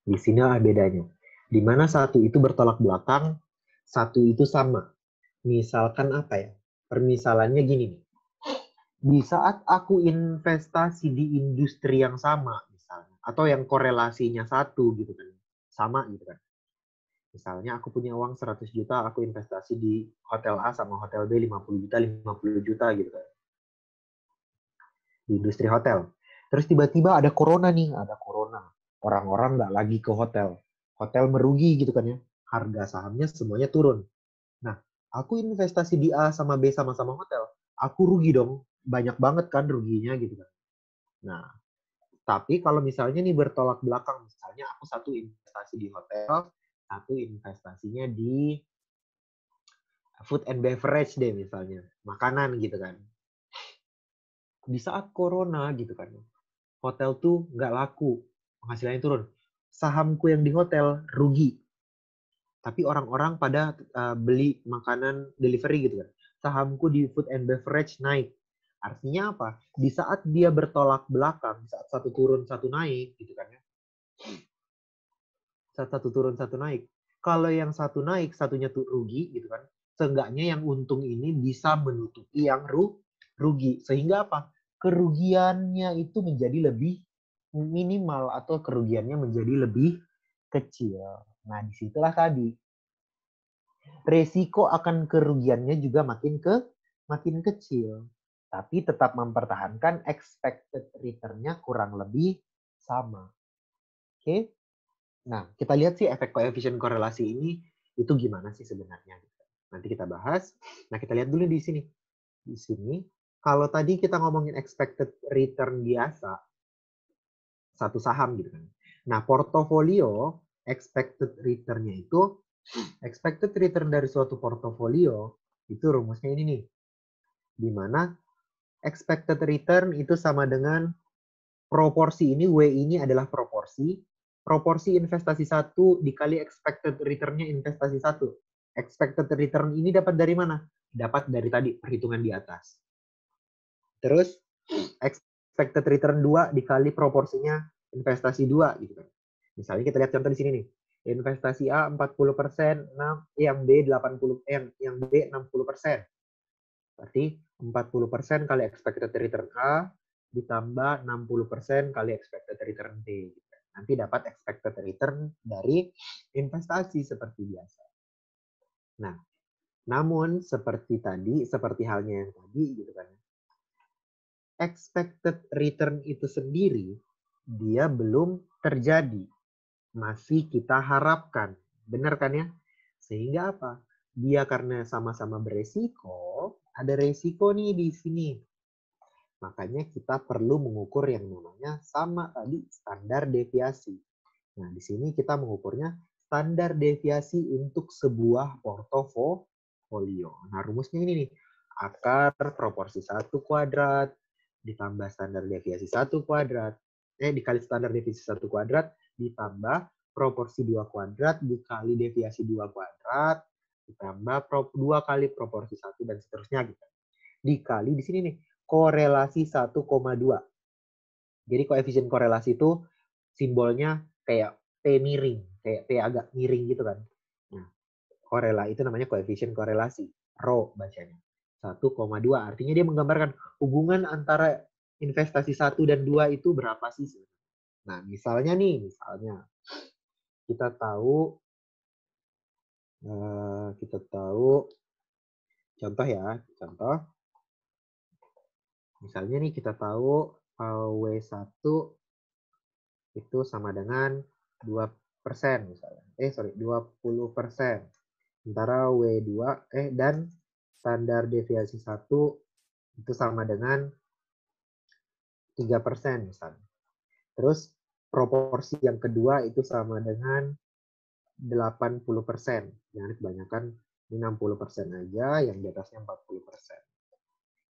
di sini ada bedanya. Di mana 1 itu bertolak belakang, 1 itu sama. Misalkan apa ya? Permisalannya gini nih. Di saat aku investasi di industri yang sama, misalnya, atau yang korelasinya 1 gitu kan, sama gitu kan. Misalnya aku punya uang 100 juta, aku investasi di hotel A sama hotel B 50 juta gitu kan. Di industri hotel. Terus tiba-tiba ada corona nih, Orang-orang nggak lagi ke hotel. Hotel merugi gitu kan ya. Harga sahamnya semuanya turun. Nah, aku investasi di A sama B sama-sama hotel. Aku rugi dong. Banyak banget kan ruginya gitu kan. Nah, tapi kalau misalnya nih bertolak belakang. Misalnya aku satu investasi di hotel, satu investasinya di food and beverage deh misalnya. Makanan gitu kan. Di saat corona gitu kan. Hotel tuh nggak laku. Penghasilannya turun. Sahamku yang di hotel rugi. Tapi orang-orang pada beli makanan delivery gitu kan. Sahamku di food and beverage naik. Artinya apa? Di saat dia bertolak belakang, saat satu turun satu naik gitu kan ya. Saat satu turun satu naik. Kalau yang satu naik, satunya tuh rugi gitu kan. Seenggaknya yang untung ini bisa menutupi yang rugi. Sehingga apa? Kerugiannya itu menjadi lebih minimal atau kerugiannya menjadi lebih kecil. Nah, disitulah tadi resiko akan kerugiannya juga makin kecil, tapi tetap mempertahankan expected return-nya kurang lebih sama. Oke? Nah, kita lihat sih efek koefisien korelasi ini itu gimana sih sebenarnya. Nanti kita bahas. Nah, kita lihat dulu di sini. Di sini, kalau tadi kita ngomongin expected return biasa, satu saham gitu kan. Nah, portofolio expected return-nya itu expected return dari suatu portofolio itu rumusnya ini nih. Di mana expected return itu sama dengan proporsi ini, W ini adalah proporsi. Proporsi investasi 1 dikali expected return-nya investasi 1. Expected return ini dapat dari mana? Dapat dari tadi perhitungan di atas. Terus expected return 2 dikali proporsinya investasi 2 gitu kan. Misalnya kita lihat contoh di sini nih. Investasi A 40%, yang B 80, yang B 60%. Berarti 40% kali expected return A ditambah 60% kali expected return B. Nanti dapat expected return dari investasi seperti biasa. Nah, namun seperti halnya yang tadi gitu kan. Expected return itu sendiri dia belum terjadi. Masih kita harapkan. Benar kan ya? Sehingga apa? Dia karena sama-sama beresiko, ada resiko nih di sini. Makanya kita perlu mengukur yang namanya sama tadi standar deviasi. Nah, di sini kita mengukurnya standar deviasi untuk sebuah portofolio. Nah, rumusnya ini nih. Akar proporsi 1 kuadrat ditambah standar deviasi 1 kuadrat. Dikali standar deviasi 1 kuadrat ditambah proporsi 2 kuadrat dikali deviasi 2 kuadrat ditambah 2 kali proporsi 1 dan seterusnya gitu. Dikali di sini nih korelasi 1,2. Jadi koefisien korelasi itu simbolnya kayak P miring, kayak P agak miring gitu kan. Nah, itu namanya koefisien korelasi, rho bacanya. 1,2 artinya dia menggambarkan hubungan antara investasi 1 dan 2 itu berapa sih? Nah, misalnya kita tahu contoh misalnya nih kita tahu W1 itu sama dengan 2% misalnya. 20%. Sementara W2 dan standar deviasi 1 itu sama dengan 3% misalnya. Terus proporsi yang kedua itu sama dengan 80%. Jangan kebanyakan, ini 60% aja, yang di atasnya 40%.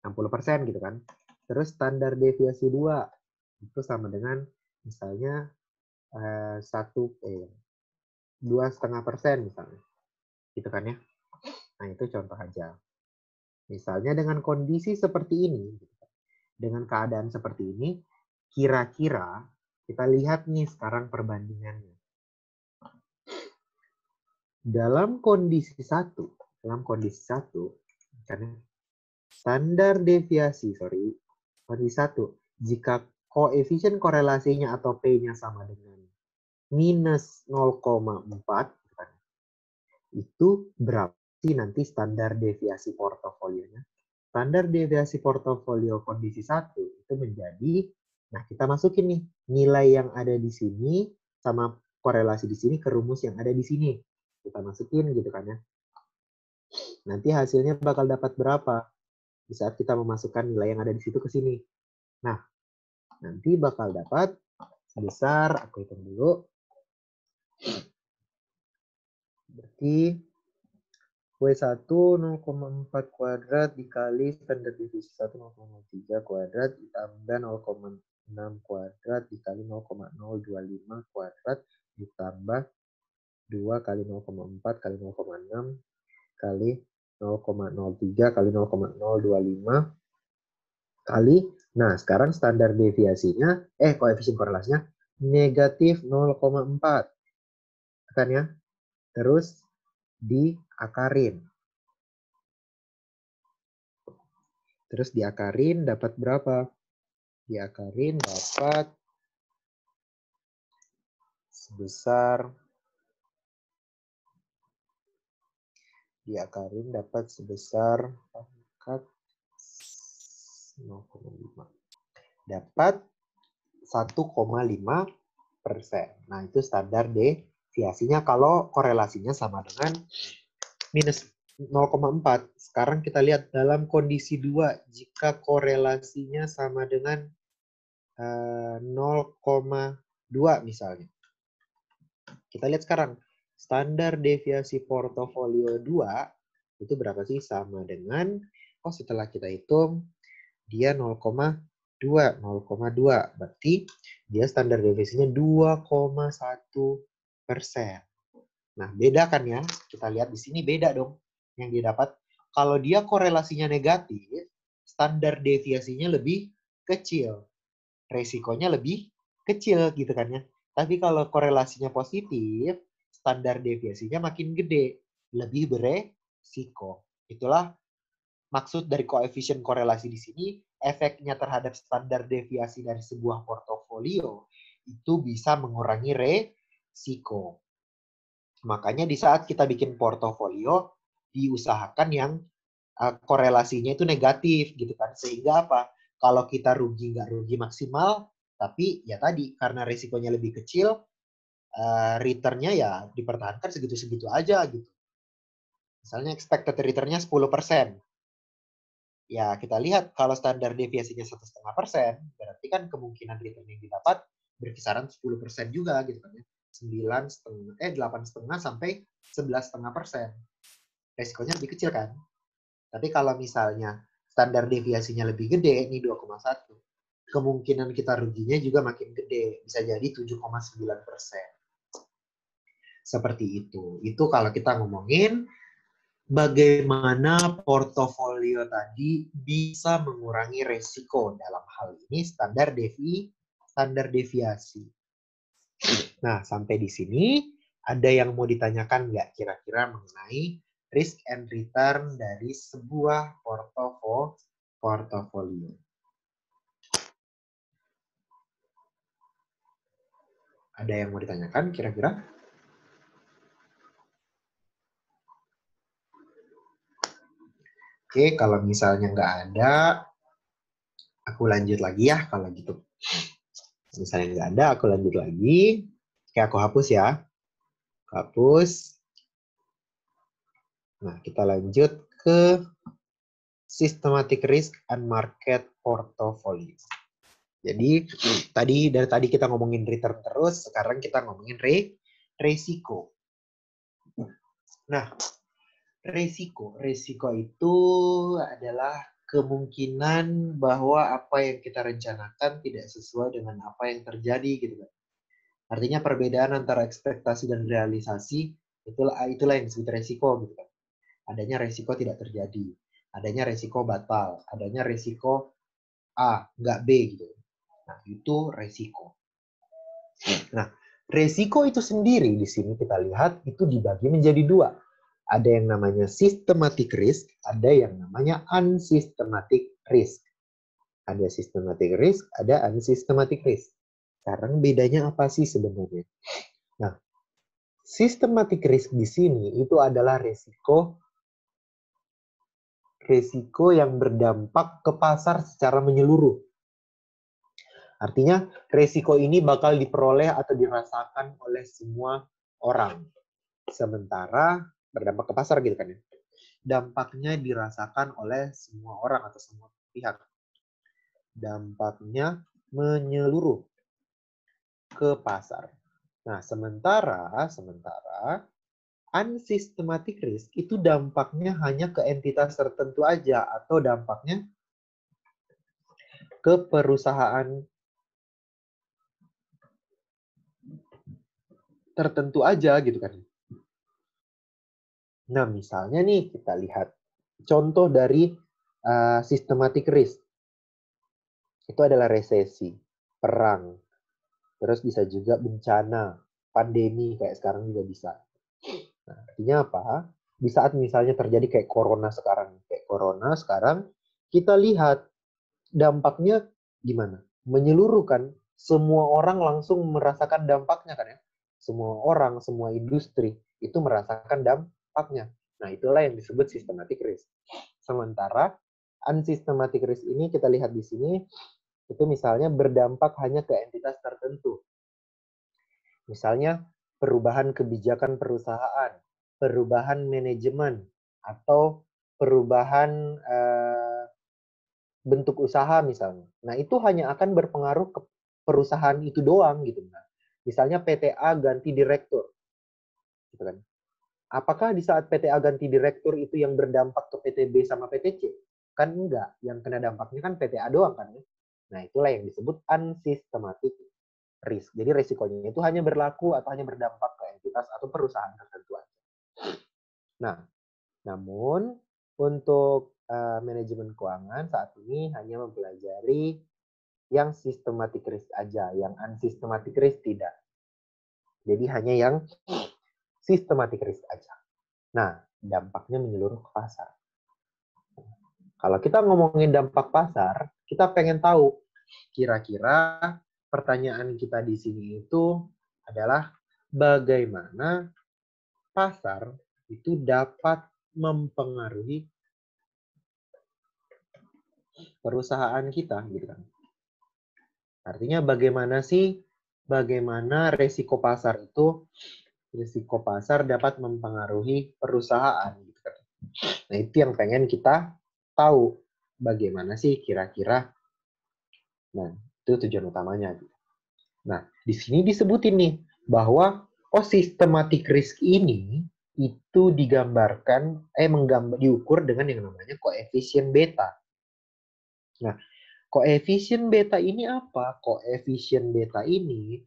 60% gitu kan. Terus standar deviasi 2 itu sama dengan misalnya 2,5% misalnya. Gitu kan ya. Nah, itu contoh aja. Misalnya dengan kondisi seperti ini, dengan keadaan seperti ini, kira-kira kita lihat nih sekarang perbandingannya. Dalam kondisi satu, karena standar deviasi, kondisi 1, jika koefisien korelasinya atau P-nya sama dengan minus 0,4, itu berapa sih nanti standar deviasi portofolionya? Standar deviasi portofolio kondisi 1 itu menjadi, nah kita masukin nih nilai yang ada di sini sama korelasi di sini ke rumus yang ada di sini. Kita masukin gitu kan ya. Nanti hasilnya bakal dapat berapa? Di saat kita memasukkan nilai yang ada di situ ke sini. Nah, nanti bakal dapat sebesar, aku hitung dulu. Berarti W1 0,4 kuadrat dikali standar deviasi 1 0,03 kuadrat ditambah 0,6 kuadrat dikali 0,025 kuadrat ditambah 2 kali 0,4 kali 0,6 kali 0,03 kali 0,025 kali, nah sekarang standar deviasinya, koefisien korelasinya negatif 0,4. Kan ya? Terus diakarin. Terus diakarin dapat berapa? Diakarin dapat sebesar 0,5. Dapat 1,5%. Nah, itu standar deviasinya kalau korelasinya sama dengan minus 0,4. Sekarang kita lihat dalam kondisi 2, jika korelasinya sama dengan 0,2 misalnya. Kita lihat sekarang, standar deviasi portofolio 2 itu berapa sih? Sama dengan, setelah kita hitung, dia 0,2. Berarti dia standar deviasinya 2,1%. Nah, beda kan ya? Kita lihat di sini beda dong yang dia dapat. Kalau dia korelasinya negatif, standar deviasinya lebih kecil. resikonya lebih kecil gitu kan ya. Tapi kalau korelasinya positif, standar deviasinya makin gede, lebih beresiko. Itulah maksud dari koefisien korelasi di sini, efeknya terhadap standar deviasi dari sebuah portofolio itu bisa mengurangi resiko. Makanya di saat kita bikin portofolio, diusahakan yang korelasinya itu negatif gitu kan. Sehingga apa? Kalau kita rugi nggak rugi maksimal, tapi ya tadi karena risikonya lebih kecil, return-nya ya dipertahankan segitu-segitu aja gitu. Misalnya expected return-nya 10%. Ya kita lihat kalau standar deviasinya 1,5%, berarti kan kemungkinan return yang didapat berkisaran 10% juga gitu kan ya. 8,5 sampai 11,5%. Resikonya lebih kecil kan. Tapi kalau misalnya standar deviasinya lebih gede, ini 2,1, kemungkinan kita ruginya juga makin gede, bisa jadi 7,9%. Seperti itu. Itu kalau kita ngomongin bagaimana portofolio tadi bisa mengurangi resiko dalam hal ini standar deviasi. Nah, sampai di sini ada yang mau ditanyakan nggak kira-kira mengenai risk and return dari sebuah portofolio? Ada yang mau ditanyakan kira-kira? Oke, kalau misalnya nggak ada, aku lanjut lagi ya kalau gitu. Misalnya nggak ada, aku lanjut lagi. Oke, aku hapus ya. Hapus. Nah, kita lanjut ke systematic risk and market portfolio. Jadi dari tadi kita ngomongin return terus, sekarang kita ngomongin resiko. Nah, resiko itu adalah kemungkinan bahwa apa yang kita rencanakan tidak sesuai dengan apa yang terjadi gitu kan. Artinya perbedaan antara ekspektasi dan realisasi itulah yang disebut resiko gitu kan. Adanya resiko tidak terjadi, adanya resiko batal, adanya resiko A, nggak B gitu. Nah, itu resiko. Nah, resiko itu sendiri di sini kita lihat itu dibagi menjadi dua. Ada yang namanya systematic risk, ada yang namanya unsystematic risk. Ada systematic risk, ada unsystematic risk. Sekarang bedanya apa sih sebenarnya? Nah, systematic risk di sini itu adalah resiko yang berdampak ke pasar secara menyeluruh. Artinya resiko ini bakal diperoleh atau dirasakan oleh semua orang. Sementara berdampak ke pasar gitu kan ya. Dampaknya dirasakan oleh semua orang atau semua pihak. Dampaknya menyeluruh ke pasar. Nah, sementara unsystematic risk itu dampaknya hanya ke entitas tertentu aja atau dampaknya ke perusahaan tertentu aja gitu kan. Nah, misalnya nih kita lihat contoh dari systematic risk. Itu adalah resesi, perang, terus bisa juga bencana, pandemi kayak sekarang juga bisa. Nah, artinya apa? Di saat misalnya terjadi kayak corona sekarang, kita lihat dampaknya gimana? Menyeluruh kan? Semua orang langsung merasakan dampaknya kan ya? Semua orang, semua industri itu merasakan dampaknya. Nah, itulah yang disebut systematic risk. Sementara unsystematic risk ini kita lihat di sini itu misalnya berdampak hanya ke entitas tertentu. Misalnya perubahan kebijakan perusahaan, perubahan manajemen, atau perubahan bentuk usaha misalnya. Nah, itu hanya akan berpengaruh ke perusahaan itu doang gitu. Nah, misalnya PTA ganti direktur. Gitu kan. Apakah di saat PTA ganti direktur itu yang berdampak ke PTB sama PTC? Kan enggak. Yang kena dampaknya kan PTA doang kan. Nah, itulah yang disebut unsystematic risk. Jadi resikonya itu hanya berlaku atau hanya berdampak ke entitas atau perusahaan tertentu aja. Nah, namun untuk manajemen keuangan saat ini hanya mempelajari yang systematic risk aja, yang unsystematic risk tidak. Jadi hanya yang systematic risk aja. Nah, dampaknya menyeluruh ke pasar. Kalau kita ngomongin dampak pasar, kita pengen tahu kira-kira pertanyaan kita di sini itu adalah bagaimana pasar itu dapat mempengaruhi perusahaan kita, gitu kan. Artinya bagaimana resiko pasar dapat mempengaruhi perusahaan, gitu kan. Nah, itu yang pengen kita tahu bagaimana sih kira-kira. Nah, itu tujuan utamanya. Nah, di sini disebutin nih bahwa systematic risk ini itu diukur dengan yang namanya koefisien beta. Nah, koefisien beta ini apa? Koefisien beta ini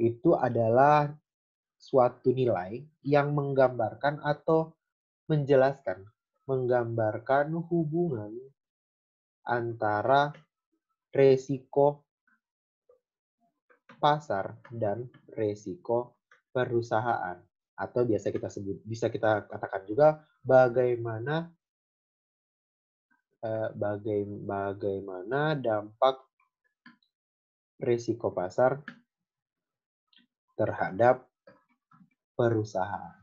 itu adalah suatu nilai yang menggambarkan atau menggambarkan hubungan antara resiko pasar dan resiko perusahaan, atau bisa kita katakan juga bagaimana dampak resiko pasar terhadap perusahaan.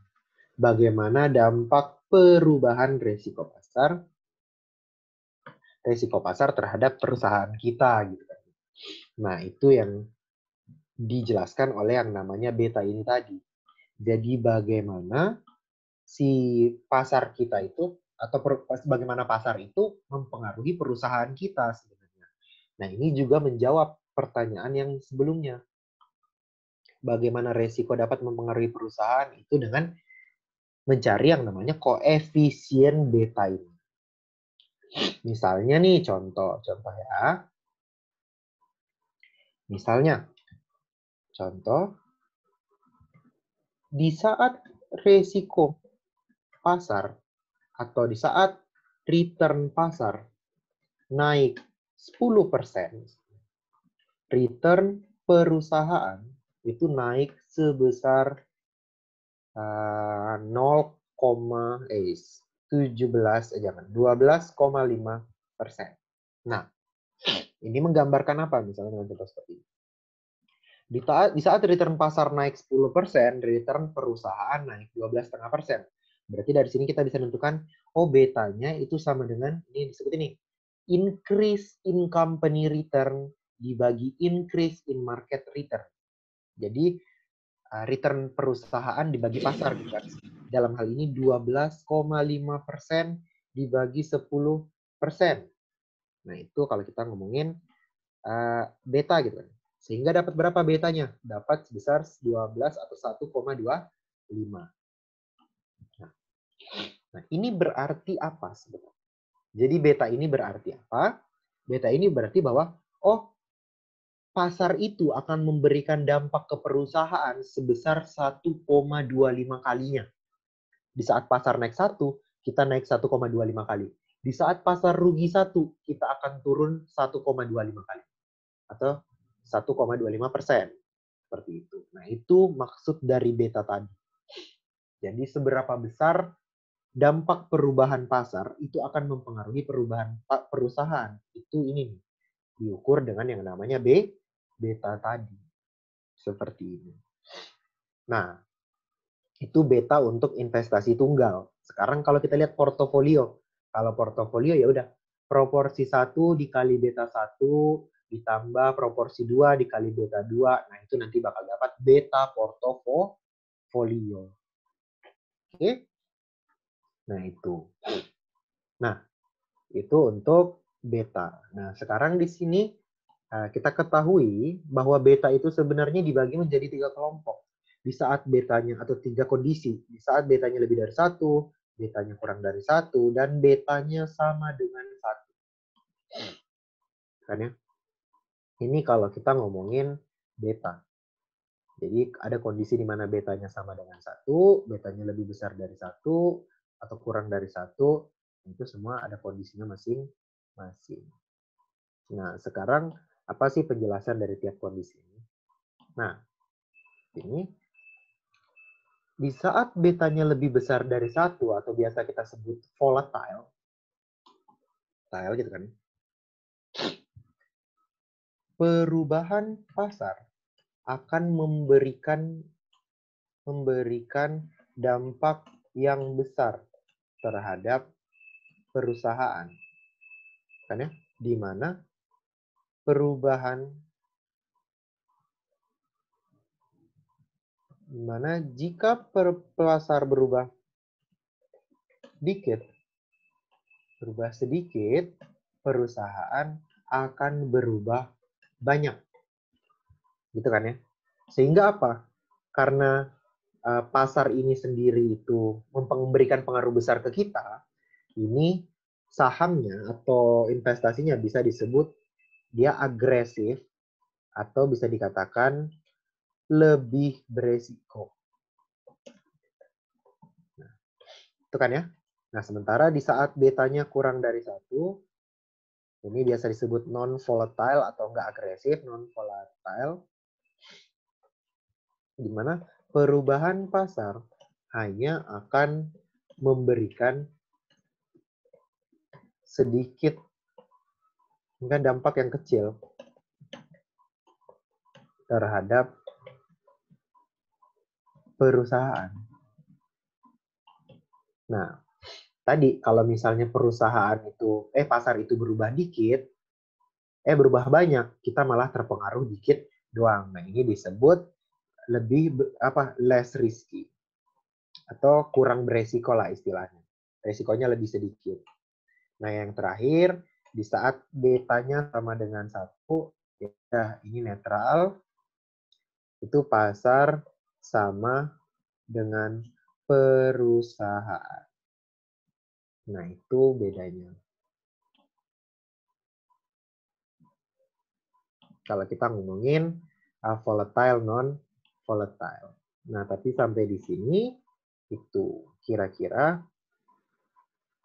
Bagaimana dampak perubahan resiko pasar terhadap perusahaan kita, gitu kan. Nah, itu yang dijelaskan oleh yang namanya beta ini tadi. Jadi bagaimana si pasar kita itu atau bagaimana pasar itu mempengaruhi perusahaan kita sebenarnya. Nah, ini juga menjawab pertanyaan yang sebelumnya. Bagaimana resiko dapat mempengaruhi perusahaan itu dengan mencari yang namanya koefisien beta ini. Misalnya nih contoh ya. Misalnya contoh di saat resiko pasar atau di saat return pasar naik 10%, return perusahaan itu naik sebesar 12,5%. Nah, ini menggambarkan apa misalnya dengan contoh seperti ini? Di saat return pasar naik 10%, return perusahaan naik 12,5%. Berarti dari sini kita bisa menentukan, betanya itu sama dengan, ini disebut ini, increase in company return dibagi increase in market return. Jadi, return perusahaan dibagi pasar, gitu kan. Dalam hal ini 12,5% dibagi 10%. Nah, itu kalau kita ngomongin beta, gitu kan. Sehingga dapat berapa betanya? Dapat sebesar 12 atau 1,25. Nah, ini berarti apa sebenarnya? Jadi beta ini berarti apa? Beta ini berarti bahwa, pasar itu akan memberikan dampak ke perusahaan sebesar 1,25 kalinya. Di saat pasar naik 1, kita naik 1,25 kali. Di saat pasar rugi 1, kita akan turun 1,25 kali. Atau 1,25%. Seperti itu. Nah, itu maksud dari beta tadi. Jadi seberapa besar dampak perubahan pasar itu akan mempengaruhi perubahan perusahaan. Itu ini nih, diukur dengan yang namanya beta tadi. Seperti ini. Nah, itu beta untuk investasi tunggal. Sekarang kalau kita lihat portofolio. Kalau portofolio ya udah proporsi 1 dikali beta 1 ditambah proporsi 2 dikali beta 2. Nah, itu nanti bakal dapat beta portofolio. Oke? Nah, itu. Nah, itu untuk beta. Nah, sekarang di sini kita ketahui bahwa beta itu sebenarnya dibagi menjadi 3 kelompok. Di saat betanya atau 3 kondisi. Di saat betanya lebih dari 1, betanya kurang dari 1, dan betanya sama dengan 1. Kan ya? Ini kalau kita ngomongin beta. Jadi ada kondisi di mana betanya sama dengan 1, betanya lebih besar dari 1, atau kurang dari 1, itu semua ada kondisinya masing-masing. Nah, sekarang Apa sih penjelasan dari tiap kondisi ini? Nah, ini di saat betanya lebih besar dari 1 atau biasa kita sebut volatile, gitu kan, perubahan pasar akan memberikan dampak yang besar terhadap perusahaan. Kan ya? Di mana jika pasar berubah sedikit, perusahaan akan berubah banyak. Gitu kan ya? Sehingga apa? Karena pasar ini sendiri itu memberikan pengaruh besar ke kita, ini sahamnya atau investasinya bisa disebut dia agresif atau bisa dikatakan lebih beresiko. Nah, itu kan ya. Nah, sementara di saat betanya kurang dari 1, ini biasa disebut non-volatile atau enggak agresif, non-volatile, di mana perubahan pasar hanya akan memberikan sedikit, mungkin dampak yang kecil terhadap perusahaan. Nah, tadi kalau misalnya pasar itu berubah dikit, berubah banyak, kita malah terpengaruh dikit doang. Nah, ini disebut less risky atau kurang beresiko lah istilahnya. Resikonya lebih sedikit. Nah, yang terakhir, di saat betanya sama dengan 1, ya ini netral, itu pasar sama dengan perusahaan. Nah, itu bedanya. Kalau kita ngomongin volatile, non-volatile. Nah, tapi sampai di sini, itu kira-kira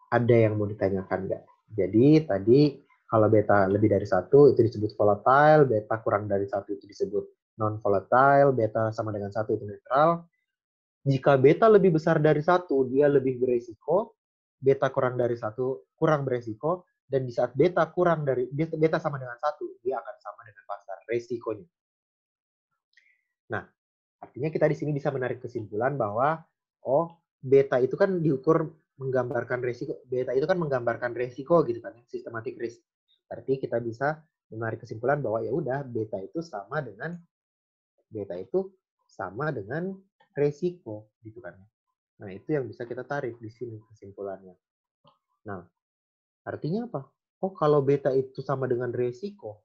ada yang mau ditanyakan nggak? Jadi tadi kalau beta lebih dari 1 itu disebut volatile, beta kurang dari 1 itu disebut non-volatile, beta sama dengan 1 itu netral. Jika beta lebih besar dari 1, dia lebih beresiko, beta kurang dari 1 kurang beresiko, dan di saat beta sama dengan 1, dia akan sama dengan pasar resikonya. Nah, artinya kita di sini bisa menarik kesimpulan bahwa beta itu kan diukur menggambarkan resiko. Beta itu kan menggambarkan resiko gitu kan, systematic risk. Berarti kita bisa menarik kesimpulan bahwa ya udah beta itu sama dengan resiko gitu kan. Nah, itu yang bisa kita tarik di sini kesimpulannya. Nah, artinya apa? Kalau beta itu sama dengan resiko,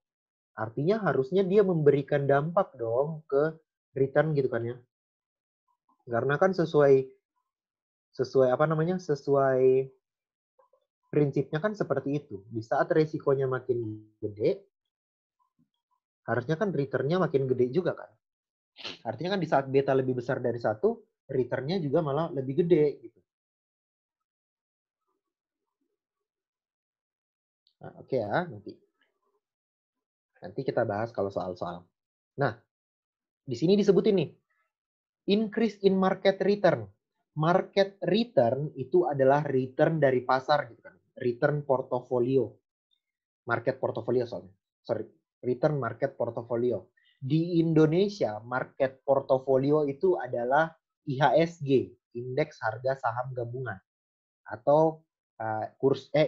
artinya harusnya dia memberikan dampak dong ke return gitu kan ya. Karena kan sesuai prinsipnya kan seperti itu. Di saat resikonya makin gede, harusnya kan return-nya makin gede juga kan. Artinya kan di saat beta lebih besar dari 1, return-nya juga malah lebih gede gitu. Nah, oke ya, nanti kita bahas kalau soal-soal. Nah, di sini disebutin nih, increase in market return. Market return itu adalah return dari pasar gitu kan. Return portofolio. Return market portofolio. Di Indonesia, market portofolio itu adalah IHSG, Indeks Harga Saham Gabungan. Atau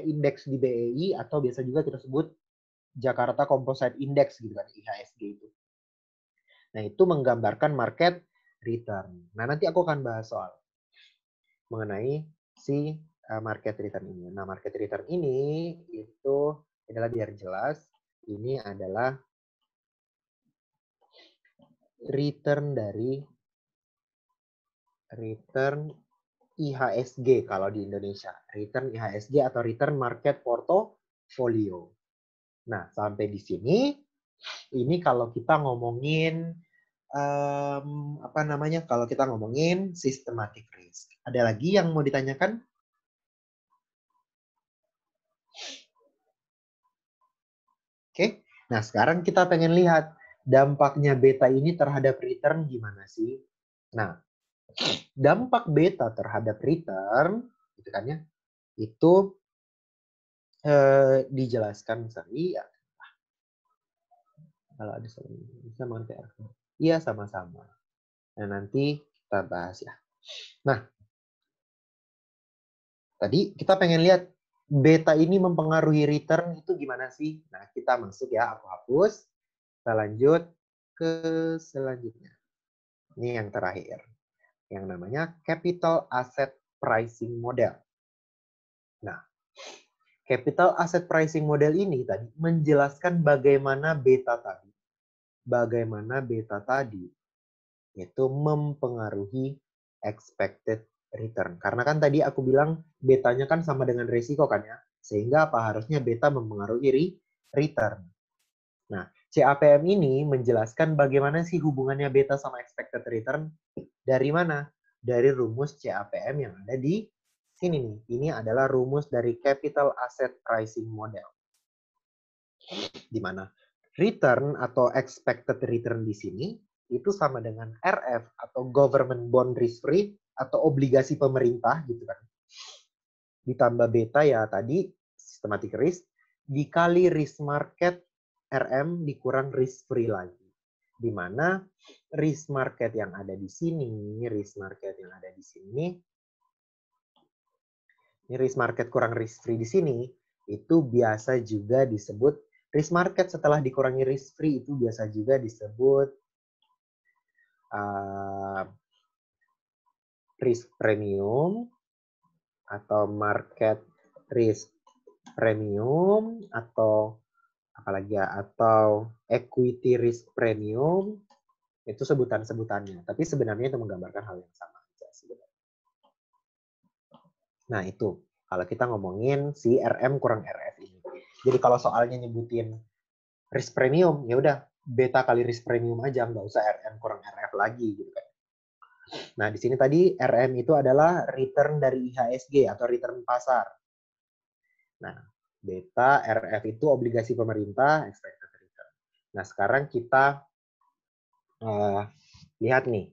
indeks di BEI, atau biasa juga kita sebut Jakarta Composite Index gitu kan, IHSG itu. Nah, itu menggambarkan market return. Nah, nanti aku akan bahas soal mengenai si market return ini. Nah, market return ini itu adalah biar jelas, ini adalah return IHSG kalau di Indonesia. Return IHSG atau return market portfolio. Nah, sampai di sini, ini kalau kita ngomongin kalau kita ngomongin systematic risk. Ada lagi yang mau ditanyakan? Oke. Nah, sekarang kita pengen lihat dampaknya beta ini terhadap return gimana sih? Nah, dampak beta terhadap return, gitu kan ya, itu dijelaskan misalnya, ya, kalau ada bisa mengerti artinya. Iya, sama-sama. Nah, nanti kita bahas ya. Nah, tadi kita pengen lihat beta ini mempengaruhi return itu gimana sih? Nah, kita masuk ya, aku hapus. Kita lanjut ke selanjutnya. Ini yang terakhir. Yang namanya capital asset pricing model. Nah, capital asset pricing model ini tadi menjelaskan bagaimana beta tadi. Bagaimana beta tadi itu mempengaruhi expected return. Karena kan tadi aku bilang betanya kan sama dengan risiko kan ya. Sehingga apa harusnya beta mempengaruhi return. Nah, CAPM ini menjelaskan bagaimana sih hubungannya beta sama expected return. Dari mana? Dari rumus CAPM yang ada di sini nih. Ini adalah rumus dari capital asset pricing model. Di mana return atau expected return di sini itu sama dengan RF atau government bond risk free atau obligasi pemerintah gitu kan. Ditambah beta ya tadi systematic risk dikali risk market RM dikurang risk free lagi. Di mana risk market yang ada di sini, risk market yang ada di sini, ini risk market kurang risk free di sini, itu biasa juga disebut risk market setelah dikurangi risk free itu biasa juga disebut risk premium atau market risk premium atau apalagi ya, atau equity risk premium, itu sebutan-sebutannya. Tapi sebenarnya itu menggambarkan hal yang sama aja sebenarnya. Nah itu, kalau kita ngomongin si RM kurang RF ini. Jadi kalau soalnya nyebutin risk premium, ya udah beta kali risk premium aja, nggak usah RM kurang RF lagi gitu kan. Nah di sini tadi RM itu adalah return dari IHSG atau return pasar. Nah beta RF itu obligasi pemerintah, expected return. Nah sekarang kita lihat nih,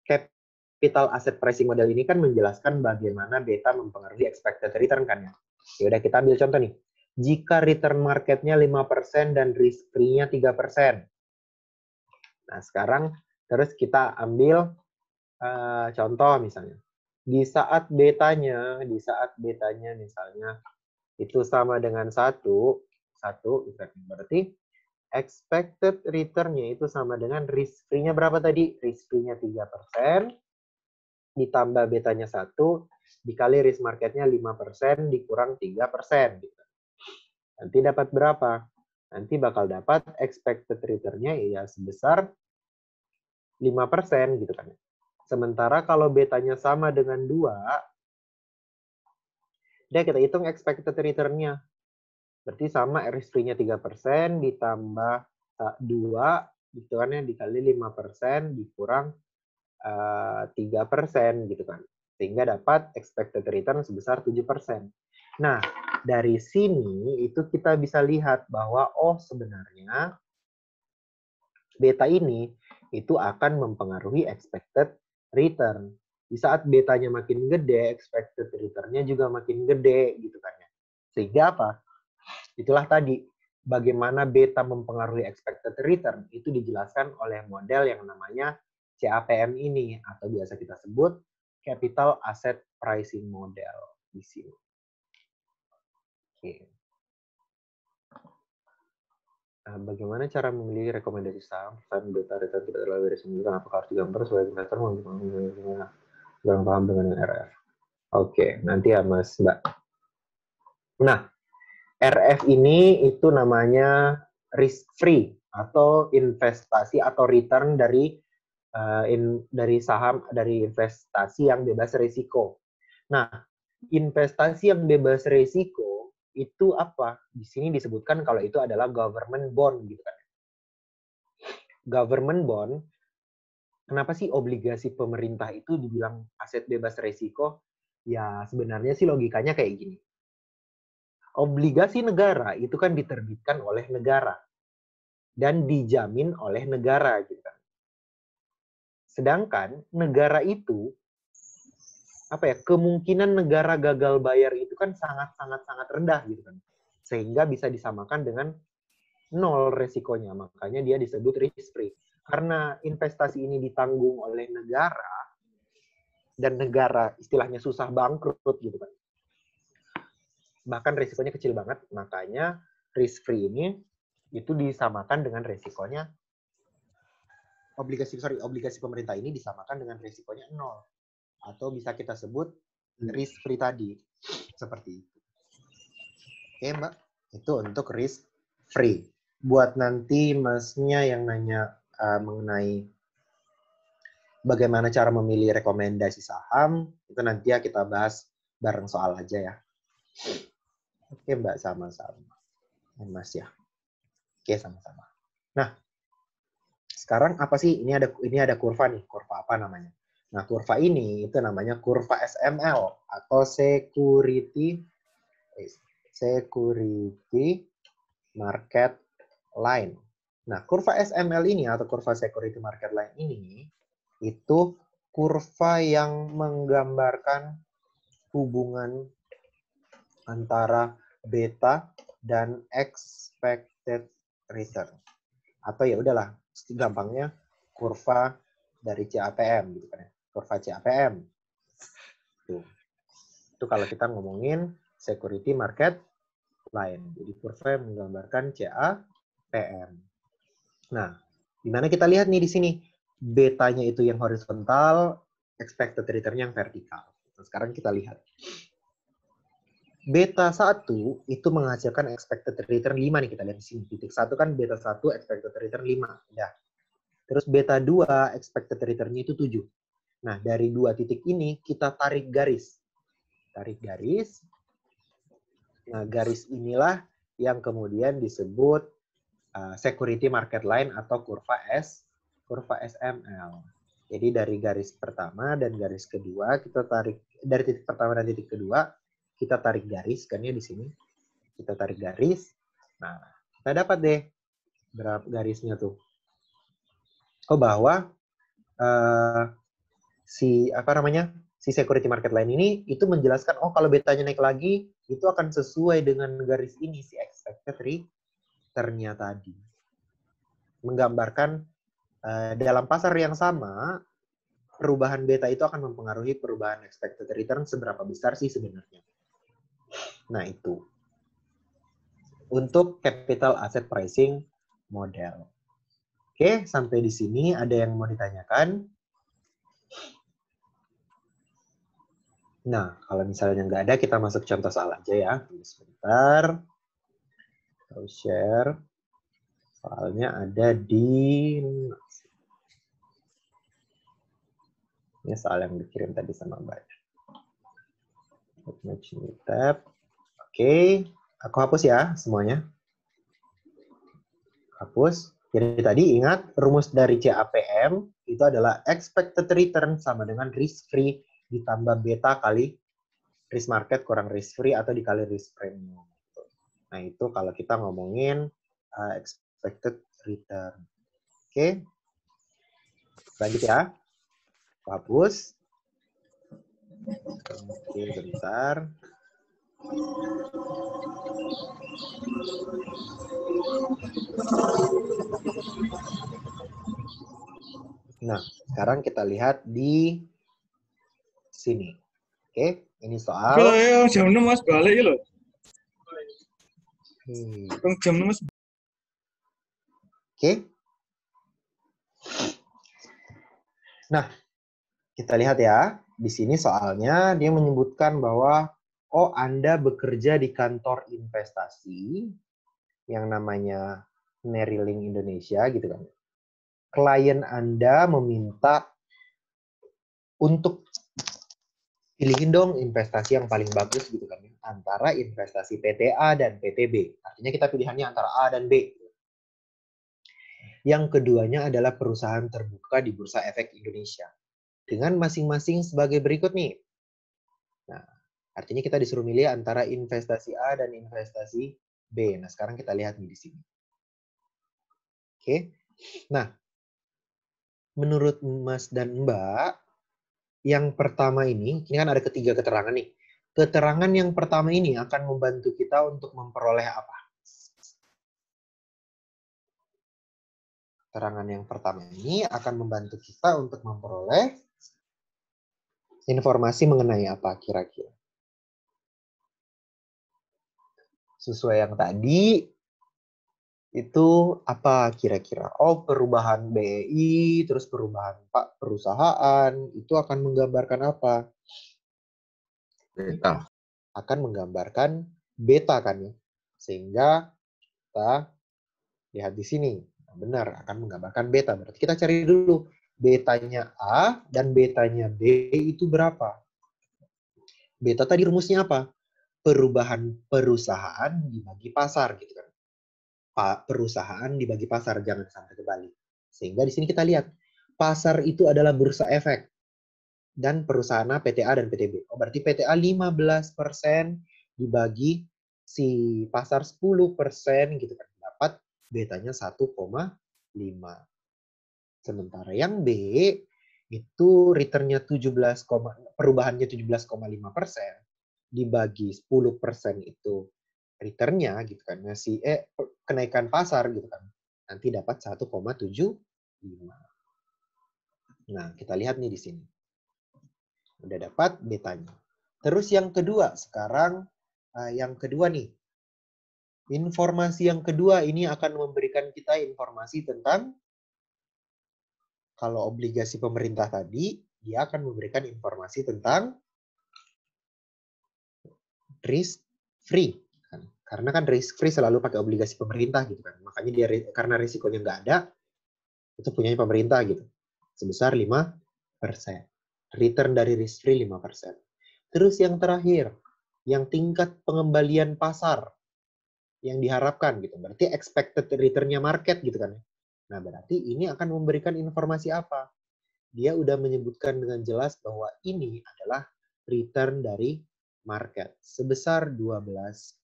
capital asset pricing model ini kan menjelaskan bagaimana beta mempengaruhi expected return kan ya. Ya udah kita ambil contoh nih. Jika return marketnya 5% dan risk free-nya 3%. Nah, sekarang terus kita ambil contoh misalnya. Di saat betanya misalnya itu sama dengan 1 berarti expected return-nya itu sama dengan risk free-nya berapa tadi? Risk free-nya 3%, ditambah betanya 1, dikali risk market-nya 5%, dikurang 3%. Gitu. Nanti dapat berapa? Nanti bakal dapat expected return-nya ya sebesar 5% gitu kan. Sementara kalau betanya sama dengan 2, udah kita hitung expected return-nya. Berarti sama risk free-nya 3%, ditambah 2, gitu kan ya, dikali 5%, dikurang 3% gitu kan. Sehingga dapat expected return sebesar 7%. Nah, dari sini itu kita bisa lihat bahwa oh sebenarnya beta ini itu akan mempengaruhi expected return. Di saat betanya makin gede, expected return-nya juga makin gede gitu kan ya. Sehingga apa? Itulah tadi bagaimana beta mempengaruhi expected return itu dijelaskan oleh model yang namanya CAPM ini atau biasa kita sebut capital asset pricing model di sini. Oke. Nah, bagaimana cara memilih rekomendasi saham pesan beta return tidak terlalu dari sembilan? Apakah harus digambar sebagai investor mau kurang paham dengan RF? Oke, nanti ya Mas Mbak. Nah, RF ini itu namanya risk free atau investasi atau return dari saham dari investasi yang bebas risiko. Nah, investasi yang bebas risiko itu apa? Di sini disebutkan kalau itu adalah government bond gitu kan. Government bond, kenapa sih obligasi pemerintah itu dibilang aset bebas risiko? Ya sebenarnya sih logikanya kayak gini. Obligasi negara itu kan diterbitkan oleh negara. dan dijamin oleh negara gitu kan. Sedangkan negara itu kemungkinan negara gagal bayar itu kan sangat rendah gitu kan. Sehingga bisa disamakan dengan nol resikonya. Makanya dia disebut risk free. Karena investasi ini ditanggung oleh negara dan negara istilahnya susah bangkrut gitu kan. Bahkan risikonya kecil banget, makanya risk free ini itu disamakan dengan resikonya obligasi pemerintah ini disamakan dengan risikonya nol, atau bisa kita sebut risk free tadi, seperti itu. Oke Mbak, itu untuk risk free. Buat nanti masnya yang nanya mengenai bagaimana cara memilih rekomendasi saham, itu nanti ya kita bahas bareng soal aja ya. Oke Mbak, sama-sama. Mas ya. Oke, sama-sama. Nah, sekarang apa sih? Ini ada kurva nih. Kurva apa namanya? Nah, kurva ini itu namanya kurva SML atau Security Market Line. Nah, kurva SML ini atau kurva Security Market Line ini itu kurva yang menggambarkan hubungan antara beta dan expected return. Atau ya udahlah, gampangnya kurva dari CAPM gitu kan ya. Kurva CAPM. Itu kalau kita ngomongin security market line. Jadi kurva yang menggambarkan CAPM. Nah, di mana kita lihat nih di sini betanya itu yang horizontal, expected return yang vertikal. Nah, sekarang kita lihat. Beta 1 itu menghasilkan expected return 5 nih, kita lihat di sini. Titik 1 kan beta 1 expected return 5. Ya. Terus beta 2 expected return-nya itu 7. Nah, dari dua titik ini kita tarik garis. Tarik garis. Nah, garis inilah yang kemudian disebut security market line atau kurva SML. Jadi dari garis pertama dan garis kedua kita tarik, dari titik pertama dan titik kedua kita tarik garis kan ya di sini. Kita tarik garis. Nah, kita dapat deh berapa garisnya tuh. Oh, bahwa si security market line ini itu menjelaskan kalau betanya naik lagi itu akan sesuai dengan garis ini si expected return-nya tadi. Menggambarkan dalam pasar yang sama perubahan beta itu akan mempengaruhi perubahan expected return seberapa besar sih sebenarnya. Nah, itu untuk capital asset pricing model. Oke, sampai di sini ada yang mau ditanyakan? Nah, kalau misalnya nggak ada, kita masuk contoh soal aja ya. Tunggu sebentar. Kita share. Soalnya ada di... Ini soal yang dikirim tadi sama Mbak. Match new tab. Oke, aku hapus ya semuanya. Hapus. Jadi tadi ingat rumus dari CAPM itu adalah expected return sama dengan risk free ditambah beta kali risk market kurang risk free atau dikali risk premium. Nah, itu kalau kita ngomongin expected return. Oke. Lanjut ya. Hapus. Oke, bentar. Nah, sekarang kita lihat di sini. Oke, ini soal. Kalau jam 6 Mas balik ya loh. Jam 6 Mas. Oke. Nah, kita lihat ya. Di sini soalnya dia menyebutkan bahwa Anda bekerja di kantor investasi yang namanya Neriling Indonesia gitu kan. Klien Anda meminta untuk pilihin dong investasi yang paling bagus gitu kan, antara investasi PTA dan PTB. Artinya kita pilihannya antara A dan B. Yang keduanya adalah perusahaan terbuka di Bursa Efek Indonesia. Dengan masing-masing sebagai berikut nih. Nah, artinya kita disuruh milih antara investasi A dan investasi B. Nah, sekarang kita lihat nih di sini. Oke. Nah, menurut Mas dan Mbak, yang pertama ini kan ada ketiga keterangan nih. Keterangan yang pertama ini akan membantu kita untuk memperoleh apa? Keterangan yang pertama ini akan membantu kita untuk memperoleh informasi mengenai apa kira-kira? Sesuai yang tadi, itu apa kira-kira? Oh, perubahan BEI, terus perubahan perusahaan, itu akan menggambarkan apa? Beta. Akan menggambarkan beta kan ya. Sehingga kita lihat di sini. Benar, akan menggambarkan beta. Berarti kita cari dulu betanya A dan betanya B itu berapa? Beta tadi rumusnya apa? Perubahan perusahaan dibagi pasar gitu kan. Perusahaan dibagi pasar, jangan sampai kebalik. Sehingga di sini kita lihat pasar itu adalah bursa efek dan perusahaan PTA dan PTB. Oh, berarti PTA 15% dibagi si pasar 10% gitu kan. Dapat betanya 1,5. Sementara yang B itu returnnya 17, perubahannya 17,5% dibagi 10% itu returnnya gitu kan, ngasih kenaikan pasar gitu kan, nanti dapat 1,75. Nah, kita lihat nih di sini. Udah dapat betanya. Terus yang kedua, sekarang yang kedua nih. Informasi yang kedua ini akan memberikan kita informasi tentang kalau obligasi pemerintah tadi, dia akan memberikan informasi tentang risk free. Karena kan risk free selalu pakai obligasi pemerintah gitu kan. Makanya dia karena risikonya nggak ada, itu punyanya pemerintah gitu. Sebesar 5%. Return dari risk free 5%. Terus yang terakhir, yang tingkat pengembalian pasar yang diharapkan gitu. Berarti expected return-nya market gitu kan. Nah, berarti ini akan memberikan informasi apa? Dia udah menyebutkan dengan jelas bahwa ini adalah return dari market sebesar 12%.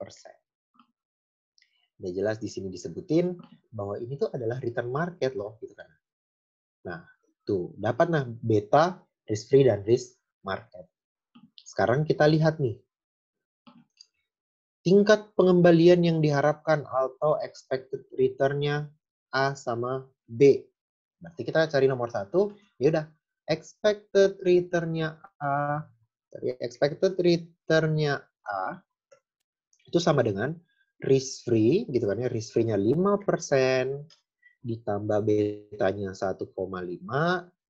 Udah jelas di sini disebutin bahwa ini tuh adalah return market loh gitu kan. Nah, tuh dapat nah beta, risk free dan risk market. Sekarang kita lihat nih. Tingkat pengembalian yang diharapkan atau expected return-nya A sama B. Berarti kita cari nomor 1, ya udah expected return-nya A, expected return-nya A itu sama dengan risk free gitu kan ya, risk free-nya 5% ditambah betanya 1,5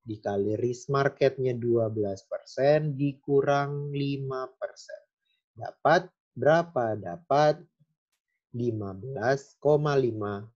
dikali risk market-nya 12% dikurang 5%. Dapat berapa? Dapat 15,5